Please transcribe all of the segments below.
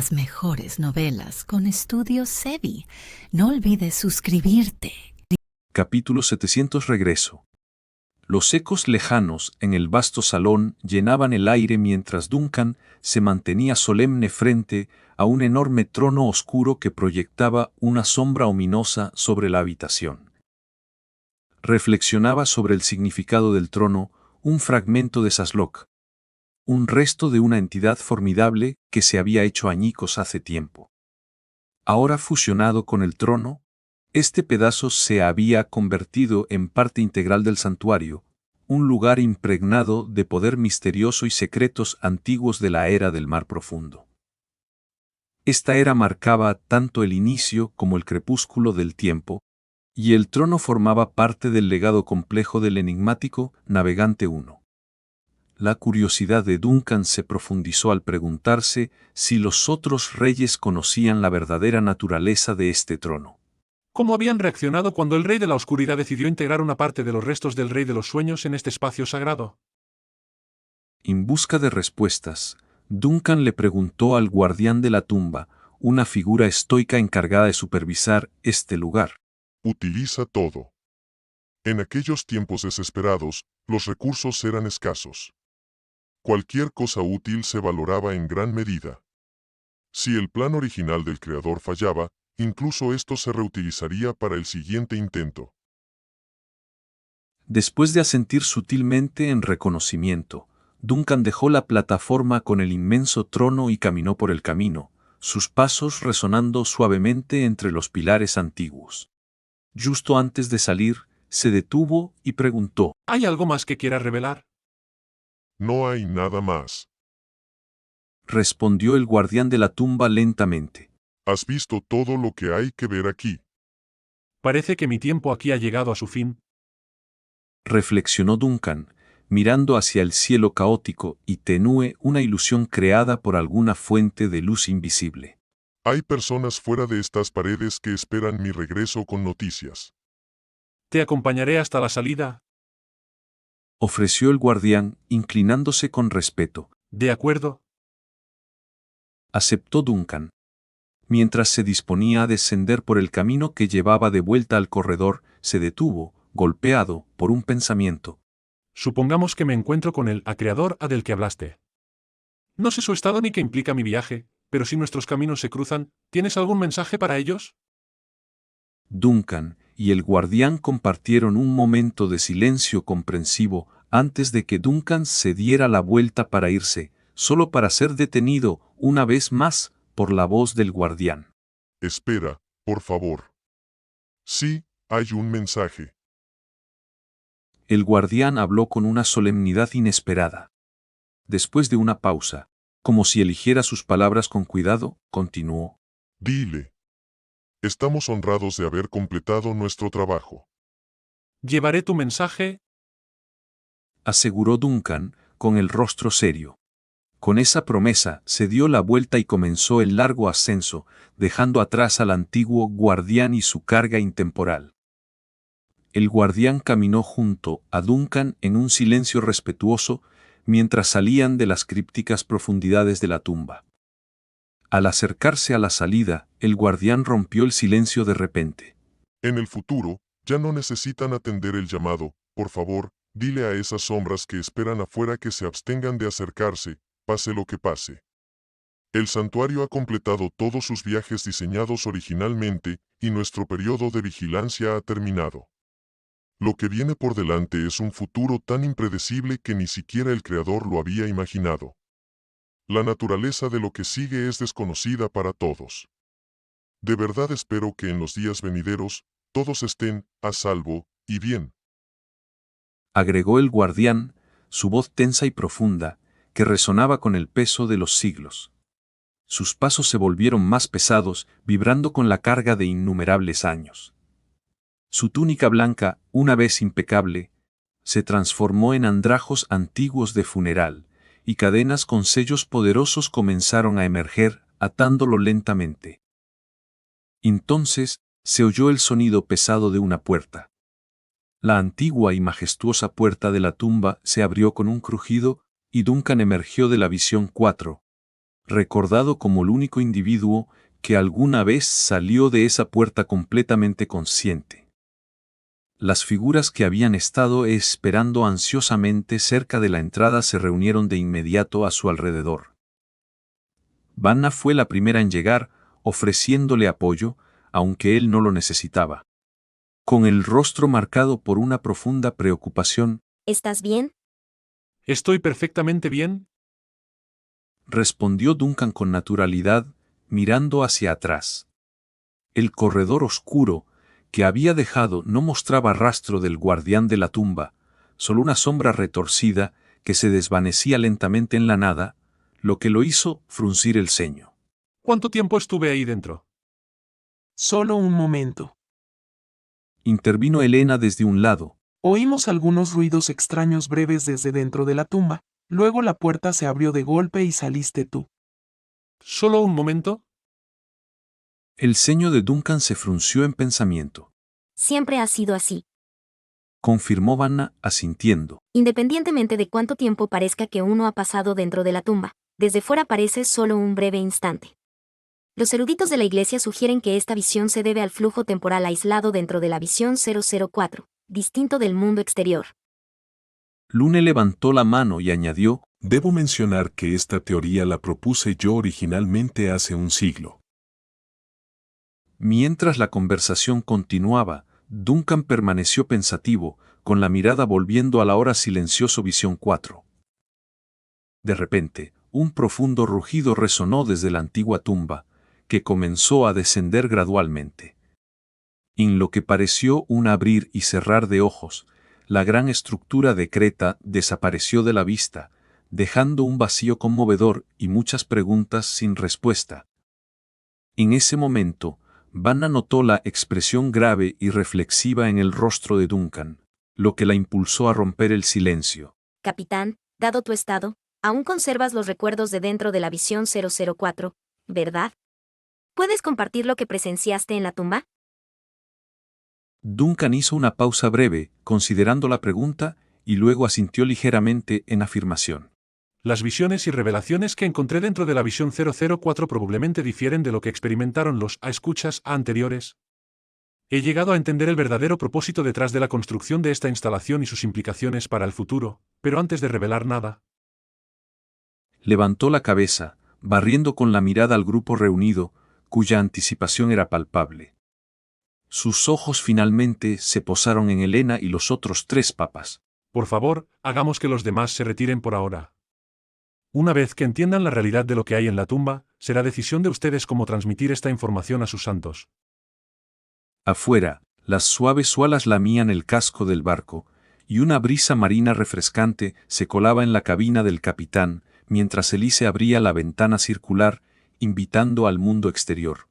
las mejores novelas con Estudios Sevi. No olvides suscribirte. Capítulo 700. Regreso. Los ecos lejanos en el vasto salón llenaban el aire mientras Duncan se mantenía solemne frente a un enorme trono oscuro que proyectaba una sombra ominosa sobre la habitación. Reflexionaba sobre el significado del trono, un fragmento de Sasloc, un resto de una entidad formidable que se había hecho añicos hace tiempo. Ahora fusionado con el trono, este pedazo se había convertido en parte integral del santuario, un lugar impregnado de poder misterioso y secretos antiguos de la era del mar profundo. Esta era marcaba tanto el inicio como el crepúsculo del tiempo, y el trono formaba parte del legado complejo del enigmático Navegante I. La curiosidad de Duncan se profundizó al preguntarse si los otros reyes conocían la verdadera naturaleza de este trono. ¿Cómo habían reaccionado cuando el Rey de la Oscuridad decidió integrar una parte de los restos del Rey de los Sueños en este espacio sagrado? En busca de respuestas, Duncan le preguntó al guardián de la tumba, una figura estoica encargada de supervisar este lugar. Utiliza todo. En aquellos tiempos desesperados, los recursos eran escasos. Cualquier cosa útil se valoraba en gran medida. Si el plan original del creador fallaba, incluso esto se reutilizaría para el siguiente intento. Después de asentir sutilmente en reconocimiento, Duncan dejó la plataforma con el inmenso trono y caminó por el camino, sus pasos resonando suavemente entre los pilares antiguos. Justo antes de salir, se detuvo y preguntó: ¿Hay algo más que quieras revelar? No hay nada más. Respondió el guardián de la tumba lentamente. Has visto todo lo que hay que ver aquí. Parece que mi tiempo aquí ha llegado a su fin. Reflexionó Duncan, mirando hacia el cielo caótico y tenue, una ilusión creada por alguna fuente de luz invisible. Hay personas fuera de estas paredes que esperan mi regreso con noticias. ¿Te acompañaré hasta la salida? Ofreció el guardián, inclinándose con respeto. ¿De acuerdo? Aceptó Duncan. Mientras se disponía a descender por el camino que llevaba de vuelta al corredor, se detuvo, golpeado por un pensamiento. Supongamos que me encuentro con el acreedor del que hablaste. No sé su estado ni qué implica mi viaje, pero si nuestros caminos se cruzan, ¿tienes algún mensaje para ellos? Duncan y el guardián compartieron un momento de silencio comprensivo antes de que Duncan se diera la vuelta para irse, solo para ser detenido una vez más por la voz del guardián. Espera, por favor. Sí, hay un mensaje. El guardián habló con una solemnidad inesperada. Después de una pausa, como si eligiera sus palabras con cuidado, continuó. Dile. Estamos honrados de haber completado nuestro trabajo. Llevaré tu mensaje, Aseguró Duncan, con el rostro serio. Con esa promesa se dio la vuelta y comenzó el largo ascenso, dejando atrás al antiguo guardián y su carga intemporal. El guardián caminó junto a Duncan en un silencio respetuoso mientras salían de las crípticas profundidades de la tumba. Al acercarse a la salida, el guardián rompió el silencio de repente. En el futuro, ya no necesitan atender el llamado. Por favor, dile a esas sombras que esperan afuera que se abstengan de acercarse, pase lo que pase. El santuario ha completado todos sus viajes diseñados originalmente, y nuestro periodo de vigilancia ha terminado. Lo que viene por delante es un futuro tan impredecible que ni siquiera el Creador lo había imaginado. La naturaleza de lo que sigue es desconocida para todos. De verdad espero que en los días venideros, todos estén a salvo y bien. Agregó el guardián, su voz tensa y profunda, que resonaba con el peso de los siglos. Sus pasos se volvieron más pesados, vibrando con la carga de innumerables años. Su túnica blanca, una vez impecable, se transformó en andrajos antiguos de funeral, y cadenas con sellos poderosos comenzaron a emerger, atándolo lentamente. Entonces, se oyó el sonido pesado de una puerta. La antigua y majestuosa puerta de la tumba se abrió con un crujido, y Duncan emergió de la visión 4. recordado como el único individuo que alguna vez salió de esa puerta completamente consciente. Las figuras que habían estado esperando ansiosamente cerca de la entrada se reunieron de inmediato a su alrededor. Vanna fue la primera en llegar, ofreciéndole apoyo, aunque él no lo necesitaba. Con el rostro marcado por una profunda preocupación, ¿Estás bien? ¿Estoy perfectamente bien? respondió Duncan con naturalidad, mirando hacia atrás. El corredor oscuro que había dejado no mostraba rastro del guardián de la tumba, solo una sombra retorcida que se desvanecía lentamente en la nada, lo que lo hizo fruncir el ceño. ¿Cuánto tiempo estuve ahí dentro? Solo un momento. Intervino Elena desde un lado. Oímos algunos ruidos extraños breves desde dentro de la tumba. Luego la puerta se abrió de golpe y saliste tú. ¿Solo un momento? El ceño de Duncan se frunció en pensamiento. Siempre ha sido así. Confirmó Vanna, asintiendo. Independientemente de cuánto tiempo parezca que uno ha pasado dentro de la tumba, desde fuera parece solo un breve instante. Los eruditos de la Iglesia sugieren que esta visión se debe al flujo temporal aislado dentro de la visión 004, distinto del mundo exterior. Lune levantó la mano y añadió: Debo mencionar que esta teoría la propuse yo originalmente hace un siglo. Mientras la conversación continuaba, Duncan permaneció pensativo, con la mirada volviendo a la ahora silencioso visión 4. De repente, un profundo rugido resonó desde la antigua tumba, que comenzó a descender gradualmente. En lo que pareció un abrir y cerrar de ojos, la gran estructura de Creta desapareció de la vista, dejando un vacío conmovedor y muchas preguntas sin respuesta. En ese momento, Vanna notó la expresión grave y reflexiva en el rostro de Duncan, lo que la impulsó a romper el silencio. Capitán, dado tu estado, aún conservas los recuerdos de dentro de la visión 004, ¿verdad? ¿Puedes compartir lo que presenciaste en la tumba? Duncan hizo una pausa breve, considerando la pregunta, y luego asintió ligeramente en afirmación. Las visiones y revelaciones que encontré dentro de la visión 004 probablemente difieren de lo que experimentaron los escuchas anteriores. He llegado a entender el verdadero propósito detrás de la construcción de esta instalación y sus implicaciones para el futuro, pero antes de revelar nada. Levantó la cabeza, barriendo con la mirada al grupo reunido, cuya anticipación era palpable. Sus ojos finalmente se posaron en Elena y los otros 3 papas. Por favor, hagamos que los demás se retiren por ahora. Una vez que entiendan la realidad de lo que hay en la tumba, será decisión de ustedes cómo transmitir esta información a sus santos. Afuera, las suaves olas lamían el casco del barco, y una brisa marina refrescante se colaba en la cabina del capitán, mientras Elise abría la ventana circular, invitando al mundo exterior.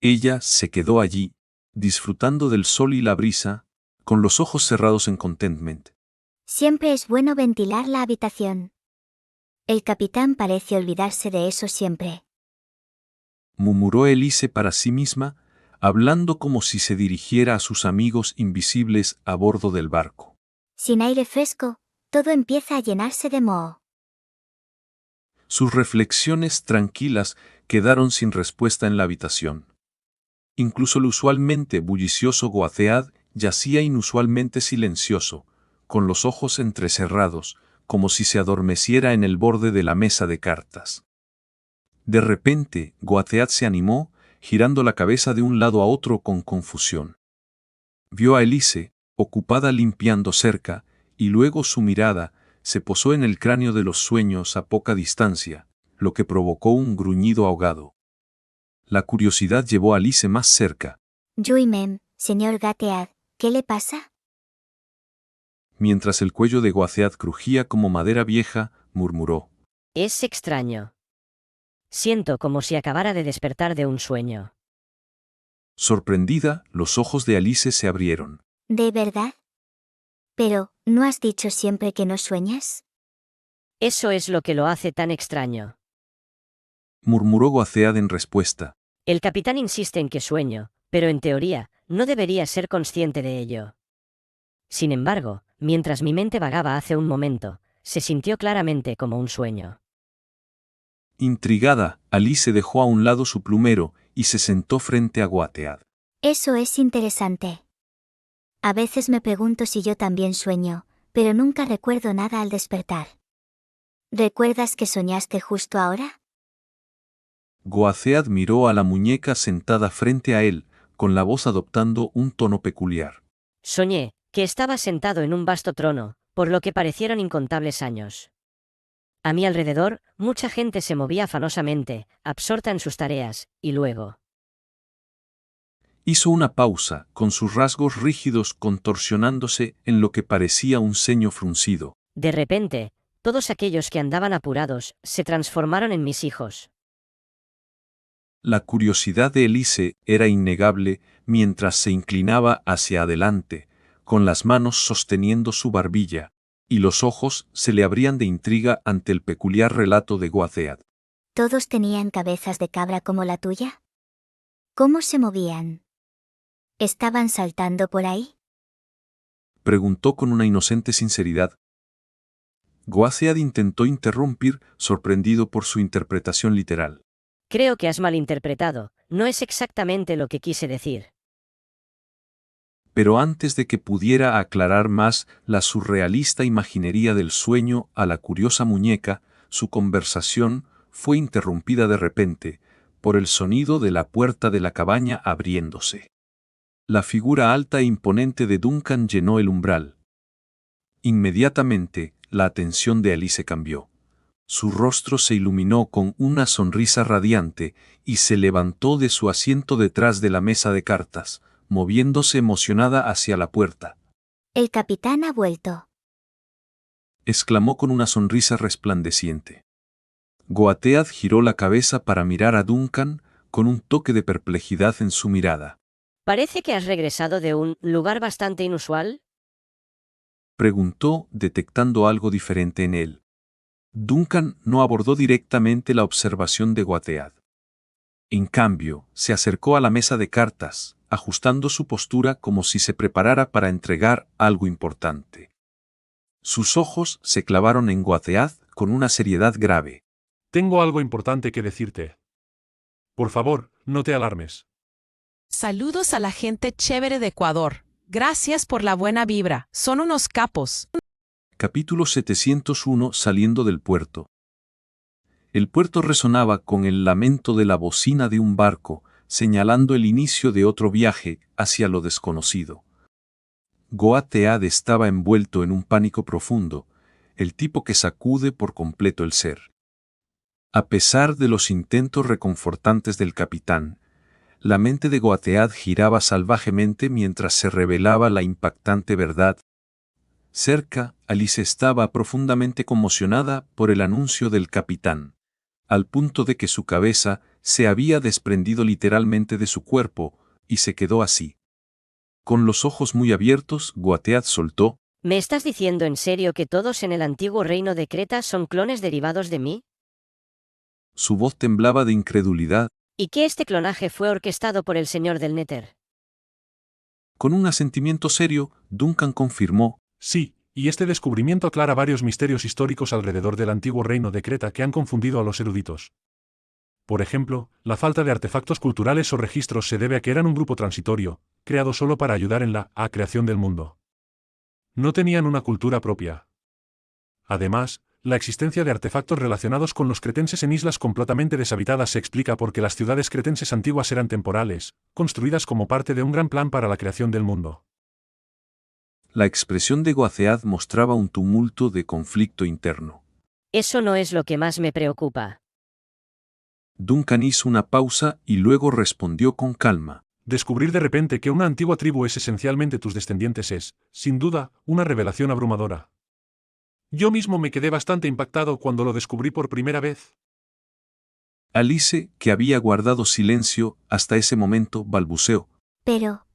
Ella se quedó allí, disfrutando del sol y la brisa, con los ojos cerrados en contentment. Siempre es bueno ventilar la habitación. El capitán parece olvidarse de eso siempre. Murmuró Elise para sí misma, hablando como si se dirigiera a sus amigos invisibles a bordo del barco. Sin aire fresco, todo empieza a llenarse de moho. Sus reflexiones tranquilas quedaron sin respuesta en la habitación. Incluso el usualmente bullicioso Goathead yacía inusualmente silencioso, con los ojos entrecerrados, como si se adormeciera en el borde de la mesa de cartas. De repente, Goathead se animó, girando la cabeza de un lado a otro con confusión. Vio a Elise, ocupada limpiando cerca, y luego su mirada se posó en el cráneo de los sueños a poca distancia, lo que provocó un gruñido ahogado. La curiosidad llevó a Elise más cerca. Juimem, señor Gatead, ¿qué le pasa? Mientras el cuello de Goathead crujía como madera vieja, murmuró. Es extraño. Siento como si acabara de despertar de un sueño. Sorprendida, los ojos de Elise se abrieron. ¿De verdad? Pero, ¿no has dicho siempre que no sueñas? Eso es lo que lo hace tan extraño. Murmuró Goathead en respuesta. El capitán insiste en que sueño, pero en teoría, no debería ser consciente de ello. Sin embargo, mientras mi mente vagaba hace un momento, se sintió claramente como un sueño. Intrigada, Alice dejó a un lado su plumero y se sentó frente a Goatead. Eso es interesante. A veces me pregunto si yo también sueño, pero nunca recuerdo nada al despertar. ¿Recuerdas que soñaste justo ahora? Goatead miró a la muñeca sentada frente a él, con la voz adoptando un tono peculiar. Soñé que estaba sentado en un vasto trono, por lo que parecieron incontables años. A mi alrededor, mucha gente se movía afanosamente, absorta en sus tareas, y luego... Hizo una pausa, con sus rasgos rígidos contorsionándose en lo que parecía un ceño fruncido. De repente, todos aquellos que andaban apurados se transformaron en mis hijos. La curiosidad de Alice era innegable mientras se inclinaba hacia adelante, con las manos sosteniendo su barbilla, y los ojos se le abrían de intriga ante el peculiar relato de Goatead. ¿Todos tenían cabezas de cabra como la tuya? ¿Cómo se movían? ¿Estaban saltando por ahí? Preguntó con una inocente sinceridad. Goatead intentó interrumpir, sorprendido por su interpretación literal. Creo que has malinterpretado, no es exactamente lo que quise decir. Pero antes de que pudiera aclarar más la surrealista imaginería del sueño a la curiosa muñeca, su conversación fue interrumpida de repente por el sonido de la puerta de la cabaña abriéndose. La figura alta e imponente de Duncan llenó el umbral. Inmediatamente, la atención de Alice cambió. Su rostro se iluminó con una sonrisa radiante y se levantó de su asiento detrás de la mesa de cartas, moviéndose emocionada hacia la puerta. El capitán ha vuelto. Exclamó con una sonrisa resplandeciente. Goatead giró la cabeza para mirar a Duncan, con un toque de perplejidad en su mirada. Parece que has regresado de un lugar bastante inusual. Preguntó, detectando algo diferente en él. Duncan no abordó directamente la observación de Goatead. En cambio, se acercó a la mesa de cartas, ajustando su postura como si se preparara para entregar algo importante. Sus ojos se clavaron en Goatead con una seriedad grave. Tengo algo importante que decirte. Por favor, no te alarmes. Saludos a la gente chévere de Ecuador. Gracias por la buena vibra. Son unos capos. Capítulo 701. Saliendo del puerto. El puerto resonaba con el lamento de la bocina de un barco, señalando el inicio de otro viaje hacia lo desconocido. Goatead estaba envuelto en un pánico profundo, el tipo que sacude por completo el ser. A pesar de los intentos reconfortantes del capitán, la mente de Goatead giraba salvajemente mientras se revelaba la impactante verdad. Cerca, Alice estaba profundamente conmocionada por el anuncio del capitán, al punto de que su cabeza se había desprendido literalmente de su cuerpo, y se quedó así. Con los ojos muy abiertos, Goatead soltó: ¿Me estás diciendo en serio que todos en el antiguo reino de Creta son clones derivados de mí? Su voz temblaba de incredulidad. ¿Y que este clonaje fue orquestado por el señor del Néter? Con un asentimiento serio, Duncan confirmó: Sí, y este descubrimiento aclara varios misterios históricos alrededor del antiguo reino de Creta que han confundido a los eruditos. Por ejemplo, la falta de artefactos culturales o registros se debe a que eran un grupo transitorio, creado solo para ayudar en la creación del mundo. No tenían una cultura propia. Además, la existencia de artefactos relacionados con los cretenses en islas completamente deshabitadas se explica porque las ciudades cretenses antiguas eran temporales, construidas como parte de un gran plan para la creación del mundo. La expresión de Goatead mostraba un tumulto de conflicto interno. Eso no es lo que más me preocupa. Duncan hizo una pausa y luego respondió con calma: Descubrir de repente que una antigua tribu es esencialmente tus descendientes es, sin duda, una revelación abrumadora. Yo mismo me quedé bastante impactado cuando lo descubrí por primera vez. Alice, que había guardado silencio hasta ese momento, balbuceó: Pero.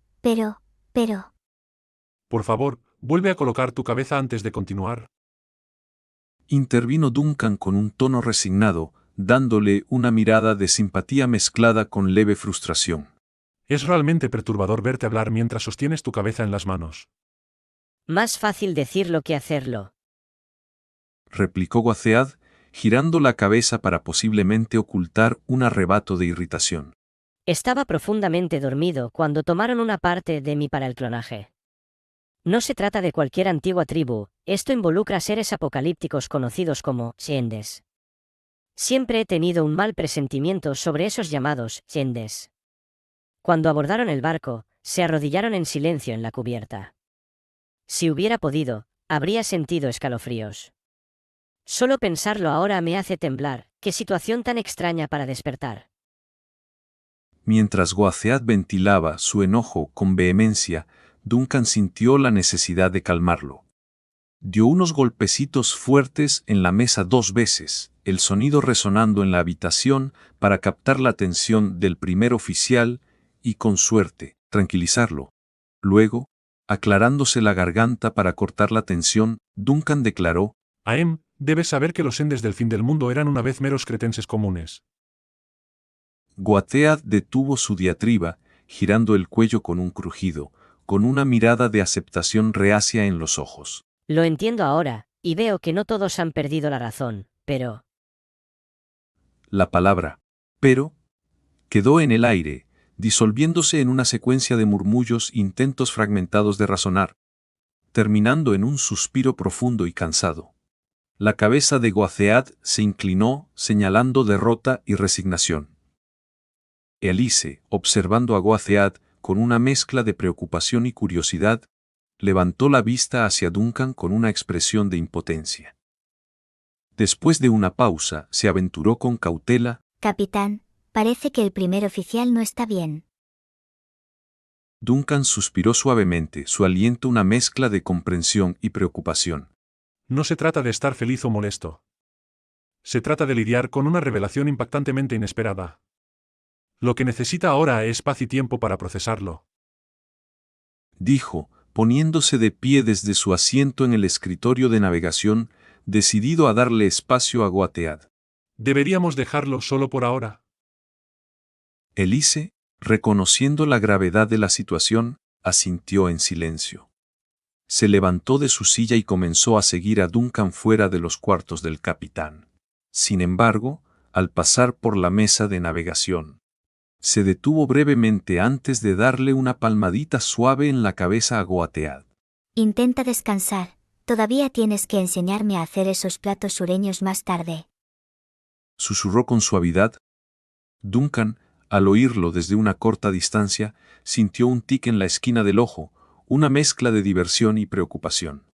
Por favor, vuelve a colocar tu cabeza antes de continuar. Intervino Duncan con un tono resignado, dándole una mirada de simpatía mezclada con leve frustración. Es realmente perturbador verte hablar mientras sostienes tu cabeza en las manos. Más fácil decirlo que hacerlo. Replicó Goatead, girando la cabeza para posiblemente ocultar un arrebato de irritación. Estaba profundamente dormido cuando tomaron una parte de mí para el clonaje. No se trata de cualquier antigua tribu, esto involucra seres apocalípticos conocidos como Shendes. Siempre he tenido un mal presentimiento sobre esos llamados Shendes. Cuando abordaron el barco, se arrodillaron en silencio en la cubierta. Si hubiera podido, habría sentido escalofríos. Solo pensarlo ahora me hace temblar, qué situación tan extraña para despertar. Mientras Goathead ventilaba su enojo con vehemencia, Duncan sintió la necesidad de calmarlo. Dio unos golpecitos fuertes en la mesa 2 veces, el sonido resonando en la habitación para captar la atención del primer oficial y, con suerte, tranquilizarlo. Luego, aclarándose la garganta para cortar la tensión, Duncan declaró: Aem, debes saber que los Endes del fin del mundo eran una vez meros cretenses comunes. Goathead detuvo su diatriba, girando el cuello con un crujido, con una mirada de aceptación reacia en los ojos. Lo entiendo ahora, y veo que no todos han perdido la razón, pero... La palabra «pero» quedó en el aire, disolviéndose en una secuencia de murmullos intentos fragmentados de razonar, terminando en un suspiro profundo y cansado. La cabeza de Goathead se inclinó, señalando derrota y resignación. Elise, observando a Goathead con una mezcla de preocupación y curiosidad, levantó la vista hacia Duncan con una expresión de impotencia. Después de una pausa, se aventuró con cautela: Capitán, parece que el primer oficial no está bien. Duncan suspiró suavemente, su aliento una mezcla de comprensión y preocupación. No se trata de estar feliz o molesto. Se trata de lidiar con una revelación impactantemente inesperada. Lo que necesita ahora es paz y tiempo para procesarlo. Dijo, poniéndose de pie desde su asiento en el escritorio de navegación, decidido a darle espacio a Goathead. ¿Deberíamos dejarlo solo por ahora? Elise, reconociendo la gravedad de la situación, asintió en silencio. Se levantó de su silla y comenzó a seguir a Duncan fuera de los cuartos del capitán. Sin embargo, al pasar por la mesa de navegación, se detuvo brevemente antes de darle una palmadita suave en la cabeza a Goathead. Intenta descansar, todavía tienes que enseñarme a hacer esos platos sureños más tarde. Susurró con suavidad. Duncan, al oírlo desde una corta distancia, sintió un tic en la esquina del ojo, una mezcla de diversión y preocupación.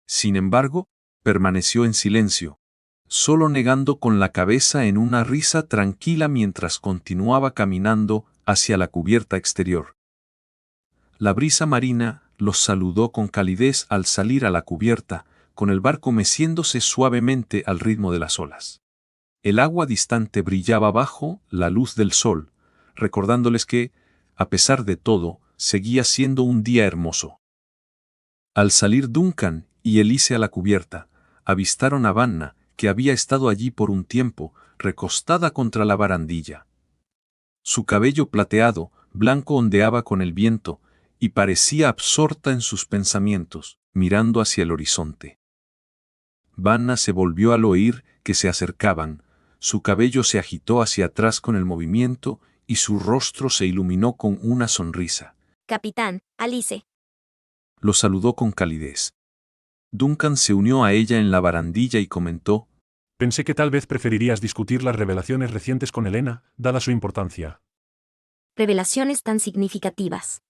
Sin embargo, permaneció en silencio, solo negando con la cabeza en una risa tranquila mientras continuaba caminando hacia la cubierta exterior. La brisa marina los saludó con calidez al salir a la cubierta, con el barco meciéndose suavemente al ritmo de las olas. El agua distante brillaba bajo la luz del sol, recordándoles que, a pesar de todo, seguía siendo un día hermoso. Al salir Duncan y Elise a la cubierta, avistaron a Vanna, que había estado allí por un tiempo, recostada contra la barandilla. Su cabello plateado, blanco ondeaba con el viento, y parecía absorta en sus pensamientos, mirando hacia el horizonte. Vanna se volvió al oír que se acercaban, su cabello se agitó hacia atrás con el movimiento, y su rostro se iluminó con una sonrisa. Capitán, Alice. Lo saludó con calidez. Duncan se unió a ella en la barandilla y comentó: Pensé que tal vez preferirías discutir las revelaciones recientes con Helena, dada su importancia. Revelaciones tan significativas.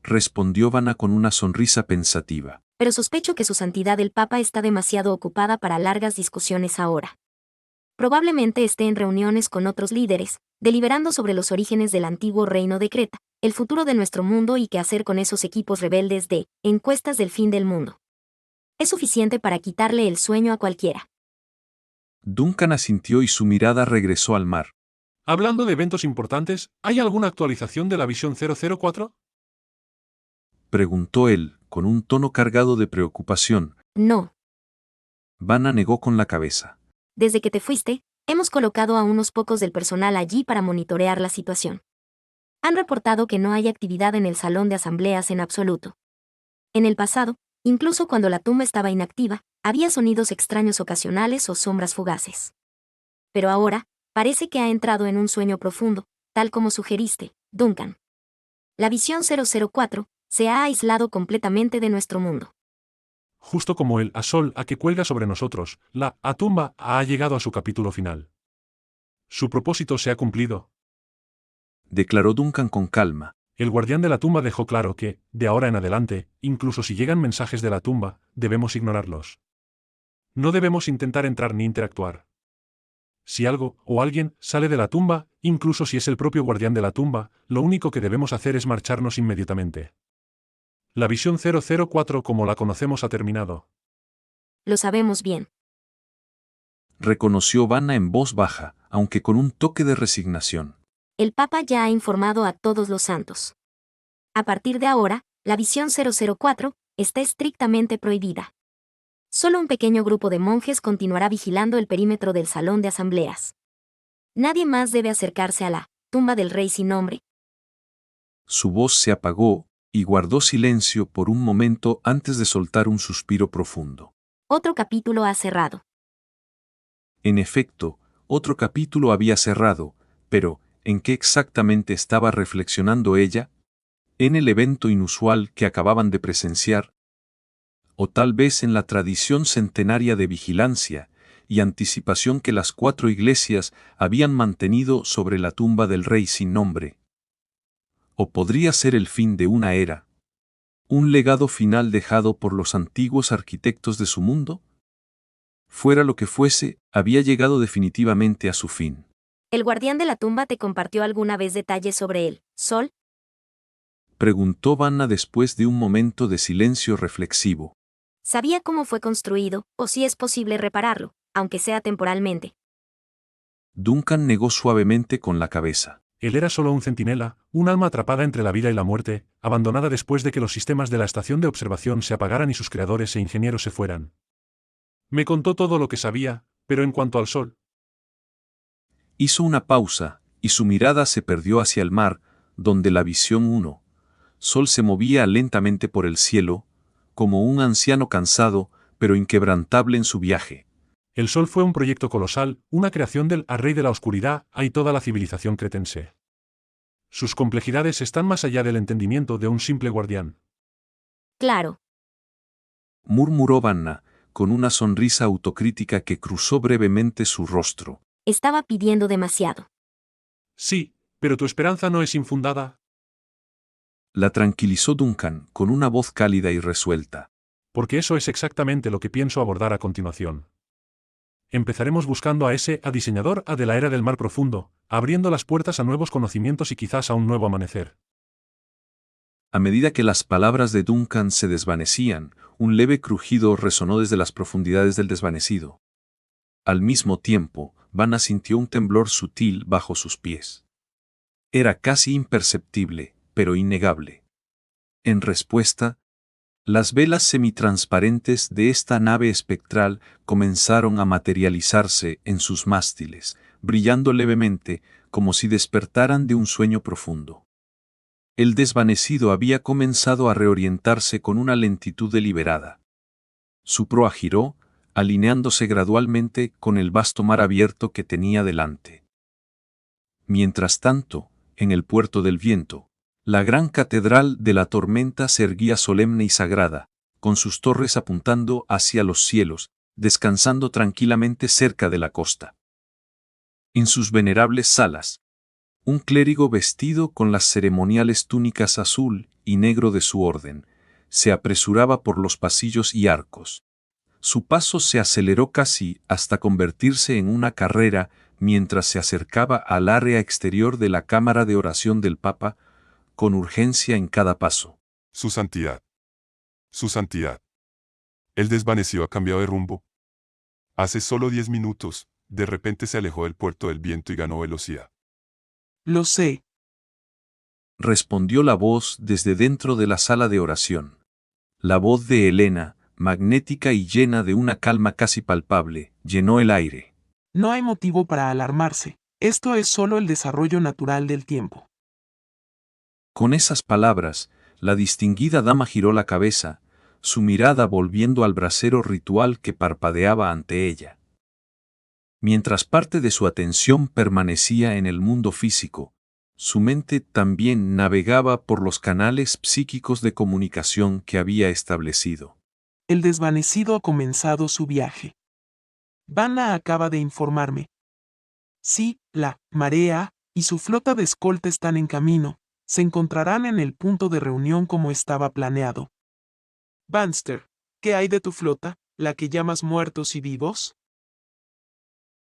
Respondió Vanna con una sonrisa pensativa. Pero sospecho que su santidad el Papa está demasiado ocupada para largas discusiones ahora. Probablemente esté en reuniones con otros líderes, deliberando sobre los orígenes del antiguo reino de Creta, el futuro de nuestro mundo y qué hacer con esos equipos rebeldes de encuestas del fin del mundo. Es suficiente para quitarle el sueño a cualquiera. Duncan asintió y su mirada regresó al mar. Hablando de eventos importantes, ¿hay alguna actualización de la visión 004? Preguntó él, con un tono cargado de preocupación. No. Vanna negó con la cabeza. Desde que te fuiste, hemos colocado a unos pocos del personal allí para monitorear la situación. Han reportado que no hay actividad en el salón de asambleas en absoluto. En el pasado, incluso cuando la tumba estaba inactiva, Había sonidos extraños ocasionales o sombras fugaces. Pero ahora, parece que ha entrado en un sueño profundo, tal como sugeriste, Duncan. La visión 004 se ha aislado completamente de nuestro mundo. Justo como el A-Sol a que cuelga sobre nosotros, la A-Tumba ha llegado a su capítulo final. Su propósito se ha cumplido. Declaró Duncan con calma. El guardián de la tumba dejó claro que, de ahora en adelante, incluso si llegan mensajes de la tumba, debemos ignorarlos. No debemos intentar entrar ni interactuar. Si algo o alguien sale de la tumba, incluso si es el propio guardián de la tumba, lo único que debemos hacer es marcharnos inmediatamente. La visión 004 como la conocemos ha terminado. Lo sabemos bien. Reconoció Vanna en voz baja, aunque con un toque de resignación. El Papa ya ha informado a todos los santos. A partir de ahora, la visión 004 está estrictamente prohibida. Solo un pequeño grupo de monjes continuará vigilando el perímetro del salón de asambleas. Nadie más debe acercarse a la tumba del rey sin nombre. Su voz se apagó, y guardó silencio por un momento antes de soltar un suspiro profundo. Otro capítulo ha cerrado. En efecto, otro capítulo había cerrado, pero ¿en qué exactamente estaba reflexionando ella? ¿En el evento inusual que acababan de presenciar? O tal vez en la tradición centenaria de vigilancia y anticipación que las 4 iglesias habían mantenido sobre la tumba del rey sin nombre. ¿O podría ser el fin de una era? ¿Un legado final dejado por los antiguos arquitectos de su mundo? Fuera lo que fuese, había llegado definitivamente a su fin. ¿El guardián de la tumba te compartió alguna vez detalles sobre el sol? Preguntó Vanna después de un momento de silencio reflexivo. Sabía cómo fue construido, o si es posible repararlo, aunque sea temporalmente. Duncan negó suavemente con la cabeza. Él era solo un centinela, un alma atrapada entre la vida y la muerte, abandonada después de que los sistemas de la estación de observación se apagaran y sus creadores e ingenieros se fueran. Me contó todo lo que sabía, pero en cuanto al sol. Hizo una pausa, y su mirada se perdió hacia el mar, donde la visión 1. Sol se movía lentamente por el cielo, como un anciano cansado, pero inquebrantable en su viaje. El sol fue un proyecto colosal, una creación del rey de la oscuridad y toda la civilización cretense. Sus complejidades están más allá del entendimiento de un simple guardián. Claro. Murmuró Vanna, con una sonrisa autocrítica que cruzó brevemente su rostro. Estaba pidiendo demasiado. Sí, pero tu esperanza no es infundada. La tranquilizó Duncan, con una voz cálida y resuelta. Porque eso es exactamente lo que pienso abordar a continuación. Empezaremos buscando a ese diseñador de la era del mar profundo, abriendo las puertas a nuevos conocimientos y quizás a un nuevo amanecer. A medida que las palabras de Duncan se desvanecían, un leve crujido resonó desde las profundidades del desvanecido. Al mismo tiempo, Vanna sintió un temblor sutil bajo sus pies. Era casi imperceptible, pero innegable. En respuesta, las velas semitransparentes de esta nave espectral comenzaron a materializarse en sus mástiles, brillando levemente, como si despertaran de un sueño profundo. El desvanecido había comenzado a reorientarse con una lentitud deliberada. Su proa giró, alineándose gradualmente con el vasto mar abierto que tenía delante. Mientras tanto, en el puerto del viento, la gran catedral de la tormenta se erguía solemne y sagrada, con sus torres apuntando hacia los cielos, descansando tranquilamente cerca de la costa. En sus venerables salas, un clérigo vestido con las ceremoniales túnicas azul y negro de su orden, se apresuraba por los pasillos y arcos. Su paso se aceleró casi hasta convertirse en una carrera mientras se acercaba al área exterior de la cámara de oración del Papa, con urgencia en cada paso. Su santidad. Su santidad. El desvanecido ha cambiado de rumbo. Hace solo 10 minutos, de repente se alejó del puerto del viento y ganó velocidad. Lo sé. Respondió la voz desde dentro de la sala de oración. La voz de Helena, magnética y llena de una calma casi palpable, llenó el aire. No hay motivo para alarmarse. Esto es solo el desarrollo natural del tiempo. Con esas palabras, la distinguida dama giró la cabeza, su mirada volviendo al brasero ritual que parpadeaba ante ella. Mientras parte de su atención permanecía en el mundo físico, su mente también navegaba por los canales psíquicos de comunicación que había establecido. El desvanecido ha comenzado su viaje. Vanna acaba de informarme. Sí, la marea y su flota de escolta están en camino. Se encontrarán en el punto de reunión como estaba planeado. Banster, ¿qué hay de tu flota, la que llamas muertos y vivos?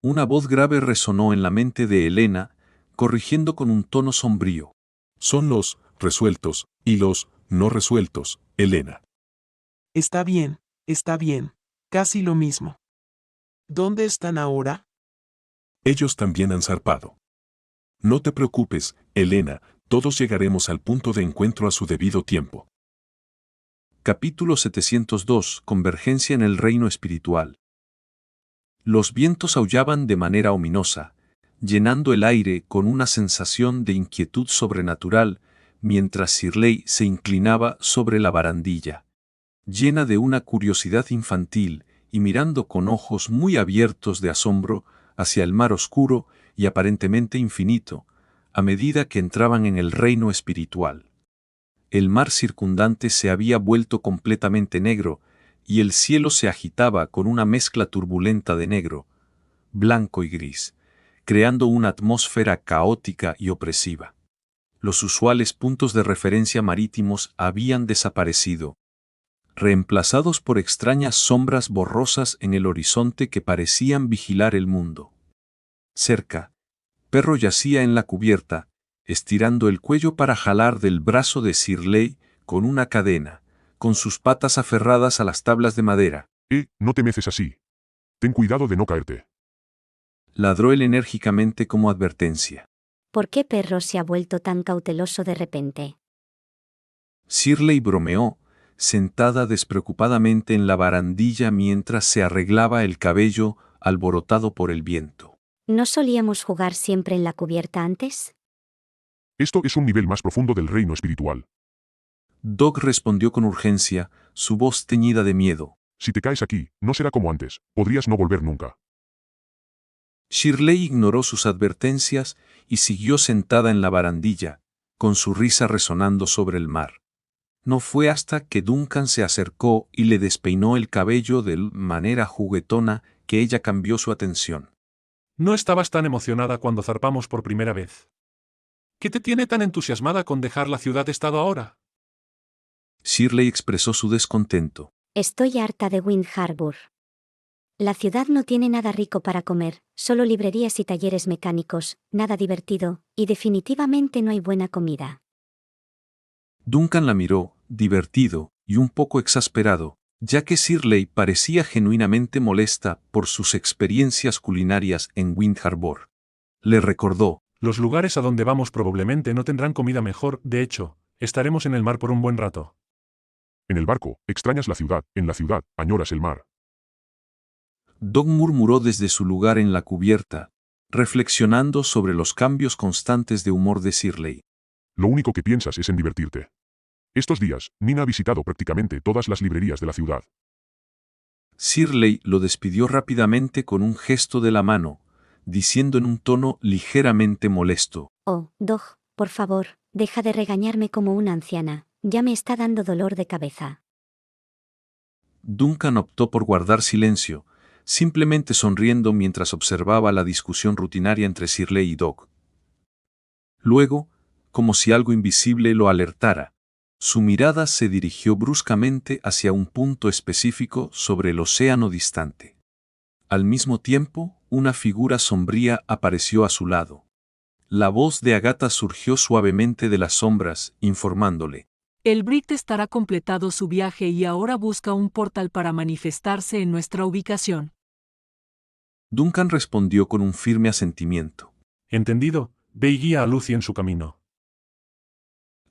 Una voz grave resonó en la mente de Helena, corrigiendo con un tono sombrío. Son los resueltos y los no resueltos, Helena. Está bien, casi lo mismo. ¿Dónde están ahora? Ellos también han zarpado. No te preocupes, Helena, todos llegaremos al punto de encuentro a su debido tiempo. Capítulo 702. Convergencia en el reino espiritual. Los vientos aullaban de manera ominosa, llenando el aire con una sensación de inquietud sobrenatural, mientras Shirley se inclinaba sobre la barandilla, llena de una curiosidad infantil y mirando con ojos muy abiertos de asombro hacia el mar oscuro y aparentemente infinito, a medida que entraban en el reino espiritual. El mar circundante se había vuelto completamente negro, y el cielo se agitaba con una mezcla turbulenta de negro, blanco y gris, creando una atmósfera caótica y opresiva. Los usuales puntos de referencia marítimos habían desaparecido, reemplazados por extrañas sombras borrosas en el horizonte que parecían vigilar el mundo. Cerca, Perro yacía en la cubierta, estirando el cuello para jalar del brazo de Shirley con una cadena, con sus patas aferradas a las tablas de madera. No te meces así. Ten cuidado de no caerte. Ladró él enérgicamente como advertencia. ¿Por qué Perro se ha vuelto tan cauteloso de repente? Shirley bromeó, sentada despreocupadamente en la barandilla mientras se arreglaba el cabello alborotado por el viento. ¿No solíamos jugar siempre en la cubierta antes? Esto es un nivel más profundo del reino espiritual. Doc respondió con urgencia, su voz teñida de miedo. Si te caes aquí, no será como antes, podrías no volver nunca. Shirley ignoró sus advertencias y siguió sentada en la barandilla, con su risa resonando sobre el mar. No fue hasta que Duncan se acercó y le despeinó el cabello de manera juguetona que ella cambió su atención. No estabas tan emocionada cuando zarpamos por primera vez. ¿Qué te tiene tan entusiasmada con dejar la ciudad-estado ahora? Shirley expresó su descontento. Estoy harta de Wind Harbor. La ciudad no tiene nada rico para comer, solo librerías y talleres mecánicos, nada divertido, y definitivamente no hay buena comida. Duncan la miró, divertido y un poco exasperado, ya que Shirley parecía genuinamente molesta por sus experiencias culinarias en Wind Harbor. Le recordó. Los lugares a donde vamos probablemente no tendrán comida mejor, de hecho, estaremos en el mar por un buen rato. En el barco, extrañas la ciudad, en la ciudad, añoras el mar. Doc murmuró desde su lugar en la cubierta, reflexionando sobre los cambios constantes de humor de Shirley. Lo único que piensas es en divertirte. Estos días, Nina ha visitado prácticamente todas las librerías de la ciudad. Shirley lo despidió rápidamente con un gesto de la mano, diciendo en un tono ligeramente molesto. Oh, Doc, por favor, deja de regañarme como una anciana, ya me está dando dolor de cabeza. Duncan optó por guardar silencio, simplemente sonriendo mientras observaba la discusión rutinaria entre Shirley y Doc. Luego, como si algo invisible lo alertara, su mirada se dirigió bruscamente hacia un punto específico sobre el océano distante. Al mismo tiempo, una figura sombría apareció a su lado. La voz de Agatha surgió suavemente de las sombras, informándole. El Brit estará completado su viaje y ahora busca un portal para manifestarse en nuestra ubicación. Duncan respondió con un firme asentimiento. Entendido, ve y guía a Lucy en su camino.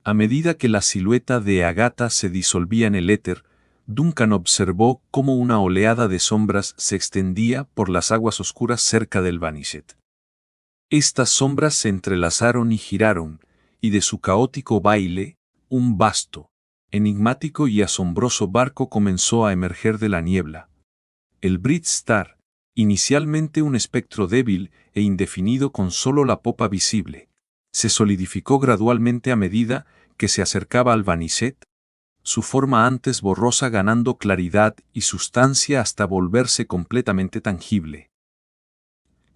A medida que la silueta de Agatha se disolvía en el éter, Duncan observó cómo una oleada de sombras se extendía por las aguas oscuras cerca del Vanishet. Estas sombras se entrelazaron y giraron, y de su caótico baile, un vasto, enigmático y asombroso barco comenzó a emerger de la niebla. El Brit Star, inicialmente un espectro débil e indefinido con solo la popa visible, se solidificó gradualmente a medida que se acercaba al Vanishet, su forma antes borrosa ganando claridad y sustancia hasta volverse completamente tangible.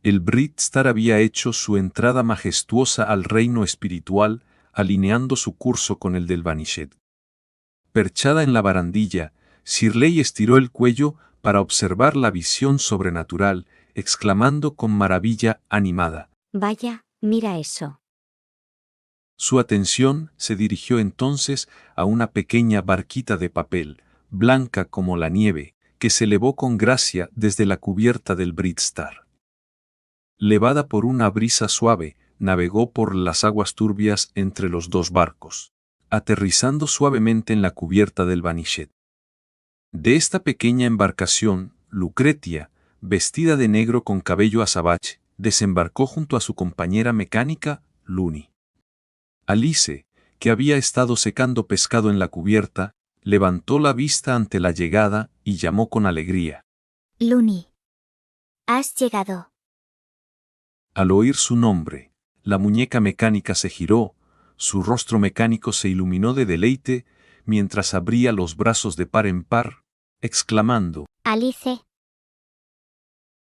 El Brit Star había hecho su entrada majestuosa al reino espiritual, alineando su curso con el del Vanishet. Perchada en la barandilla, Shirley estiró el cuello para observar la visión sobrenatural, exclamando con maravilla animada: Vaya, mira eso. Su atención se dirigió entonces a una pequeña barquita de papel, blanca como la nieve, que se elevó con gracia desde la cubierta del Brit Star. Levada por una brisa suave, navegó por las aguas turbias entre los dos barcos, aterrizando suavemente en la cubierta del Vanishet. De esta pequeña embarcación, Lucretia, vestida de negro con cabello azabache, desembarcó junto a su compañera mecánica, Looney. Alice, que había estado secando pescado en la cubierta, levantó la vista ante la llegada y llamó con alegría: Looney. Has llegado. Al oír su nombre, la muñeca mecánica se giró, su rostro mecánico se iluminó de deleite, mientras abría los brazos de par en par, exclamando: Alice.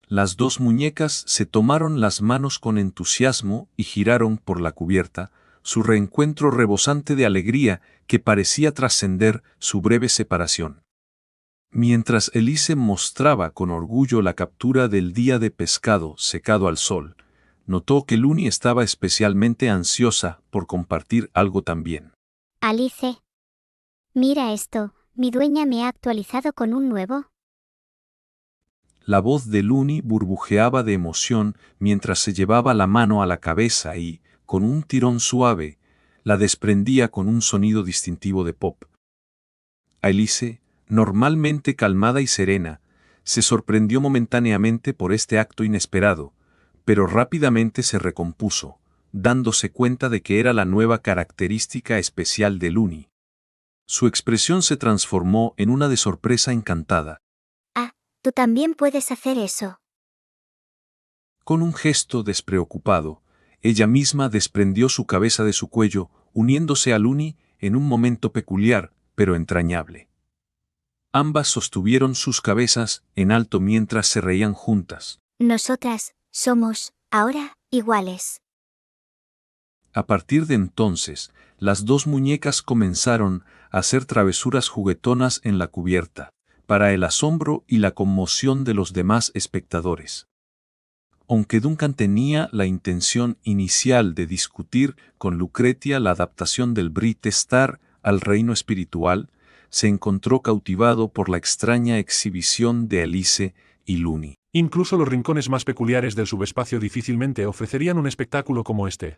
Las dos muñecas se tomaron las manos con entusiasmo y giraron por la cubierta, su reencuentro rebosante de alegría que parecía trascender su breve separación. Mientras Elise mostraba con orgullo la captura del día de pescado secado al sol, notó que Looney estaba especialmente ansiosa por compartir algo también. Alice. Mira esto, mi dueña me ha actualizado con un nuevo. La voz de Looney burbujeaba de emoción mientras se llevaba la mano a la cabeza y, con un tirón suave, la desprendía con un sonido distintivo de pop. Alice, normalmente calmada y serena, se sorprendió momentáneamente por este acto inesperado, pero rápidamente se recompuso, dándose cuenta de que era la nueva característica especial de Looney. Su expresión se transformó en una de sorpresa encantada. Ah, tú también puedes hacer eso. Con un gesto despreocupado, ella misma desprendió su cabeza de su cuello, uniéndose a Looney en un momento peculiar, pero entrañable. Ambas sostuvieron sus cabezas en alto mientras se reían juntas. Nosotras somos, ahora, iguales. A partir de entonces, las dos muñecas comenzaron a hacer travesuras juguetonas en la cubierta, para el asombro y la conmoción de los demás espectadores. Aunque Duncan tenía la intención inicial de discutir con Lucretia la adaptación del Brit Star al reino espiritual, se encontró cautivado por la extraña exhibición de Alice y Looney. Incluso los rincones más peculiares del subespacio difícilmente ofrecerían un espectáculo como este.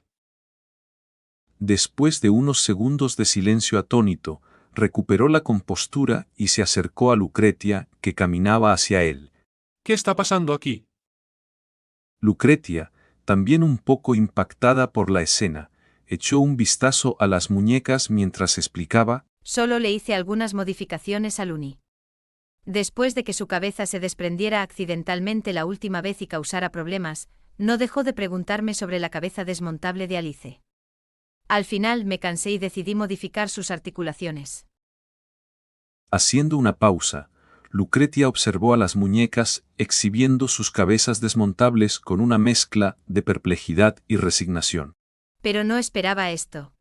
Después de unos segundos de silencio atónito, recuperó la compostura y se acercó a Lucretia, que caminaba hacia él. ¿Qué está pasando aquí? Lucretia, también un poco impactada por la escena, echó un vistazo a las muñecas mientras explicaba: Solo le hice algunas modificaciones a Looney. Después de que su cabeza se desprendiera accidentalmente la última vez y causara problemas, no dejó de preguntarme sobre la cabeza desmontable de Alice. Al final me cansé y decidí modificar sus articulaciones. Haciendo una pausa, Lucretia observó a las muñecas exhibiendo sus cabezas desmontables con una mezcla de perplejidad y resignación. Pero no esperaba esto.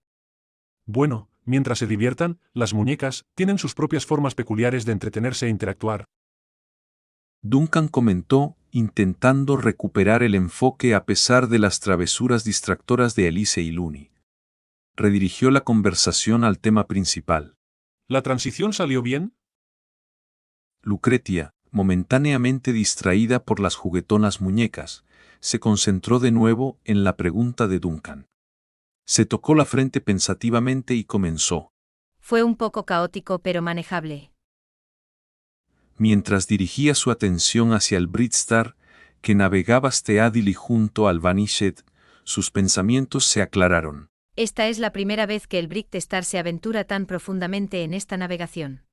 Bueno, mientras se diviertan, las muñecas tienen sus propias formas peculiares de entretenerse e interactuar. Duncan comentó, intentando recuperar el enfoque a pesar de las travesuras distractoras de Alice y Looney. Redirigió la conversación al tema principal. ¿La transición salió bien? Lucretia, momentáneamente distraída por las juguetonas muñecas, se concentró de nuevo en la pregunta de Duncan. Se tocó la frente pensativamente y comenzó. Fue un poco caótico pero manejable. Mientras dirigía su atención hacia el Brit Star, que navegaba steadily junto al Vanishet, sus pensamientos se aclararon. Esta es la primera vez que el Brick Star se aventura tan profundamente en esta navegación.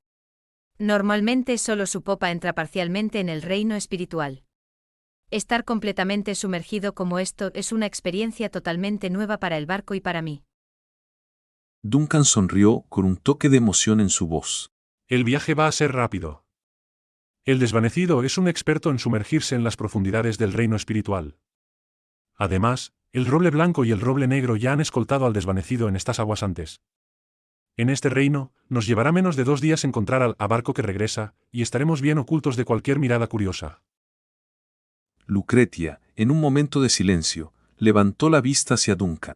Normalmente solo su popa entra parcialmente en el reino espiritual. Estar completamente sumergido como esto es una experiencia totalmente nueva para el barco y para mí. Duncan sonrió con un toque de emoción en su voz. El viaje va a ser rápido. El desvanecido es un experto en sumergirse en las profundidades del reino espiritual. Además, el roble blanco y el roble negro ya han escoltado al desvanecido en estas aguas antes. En este reino, nos llevará menos de 2 días encontrar al barco que regresa, y estaremos bien ocultos de cualquier mirada curiosa. Lucretia, en un momento de silencio, levantó la vista hacia Duncan.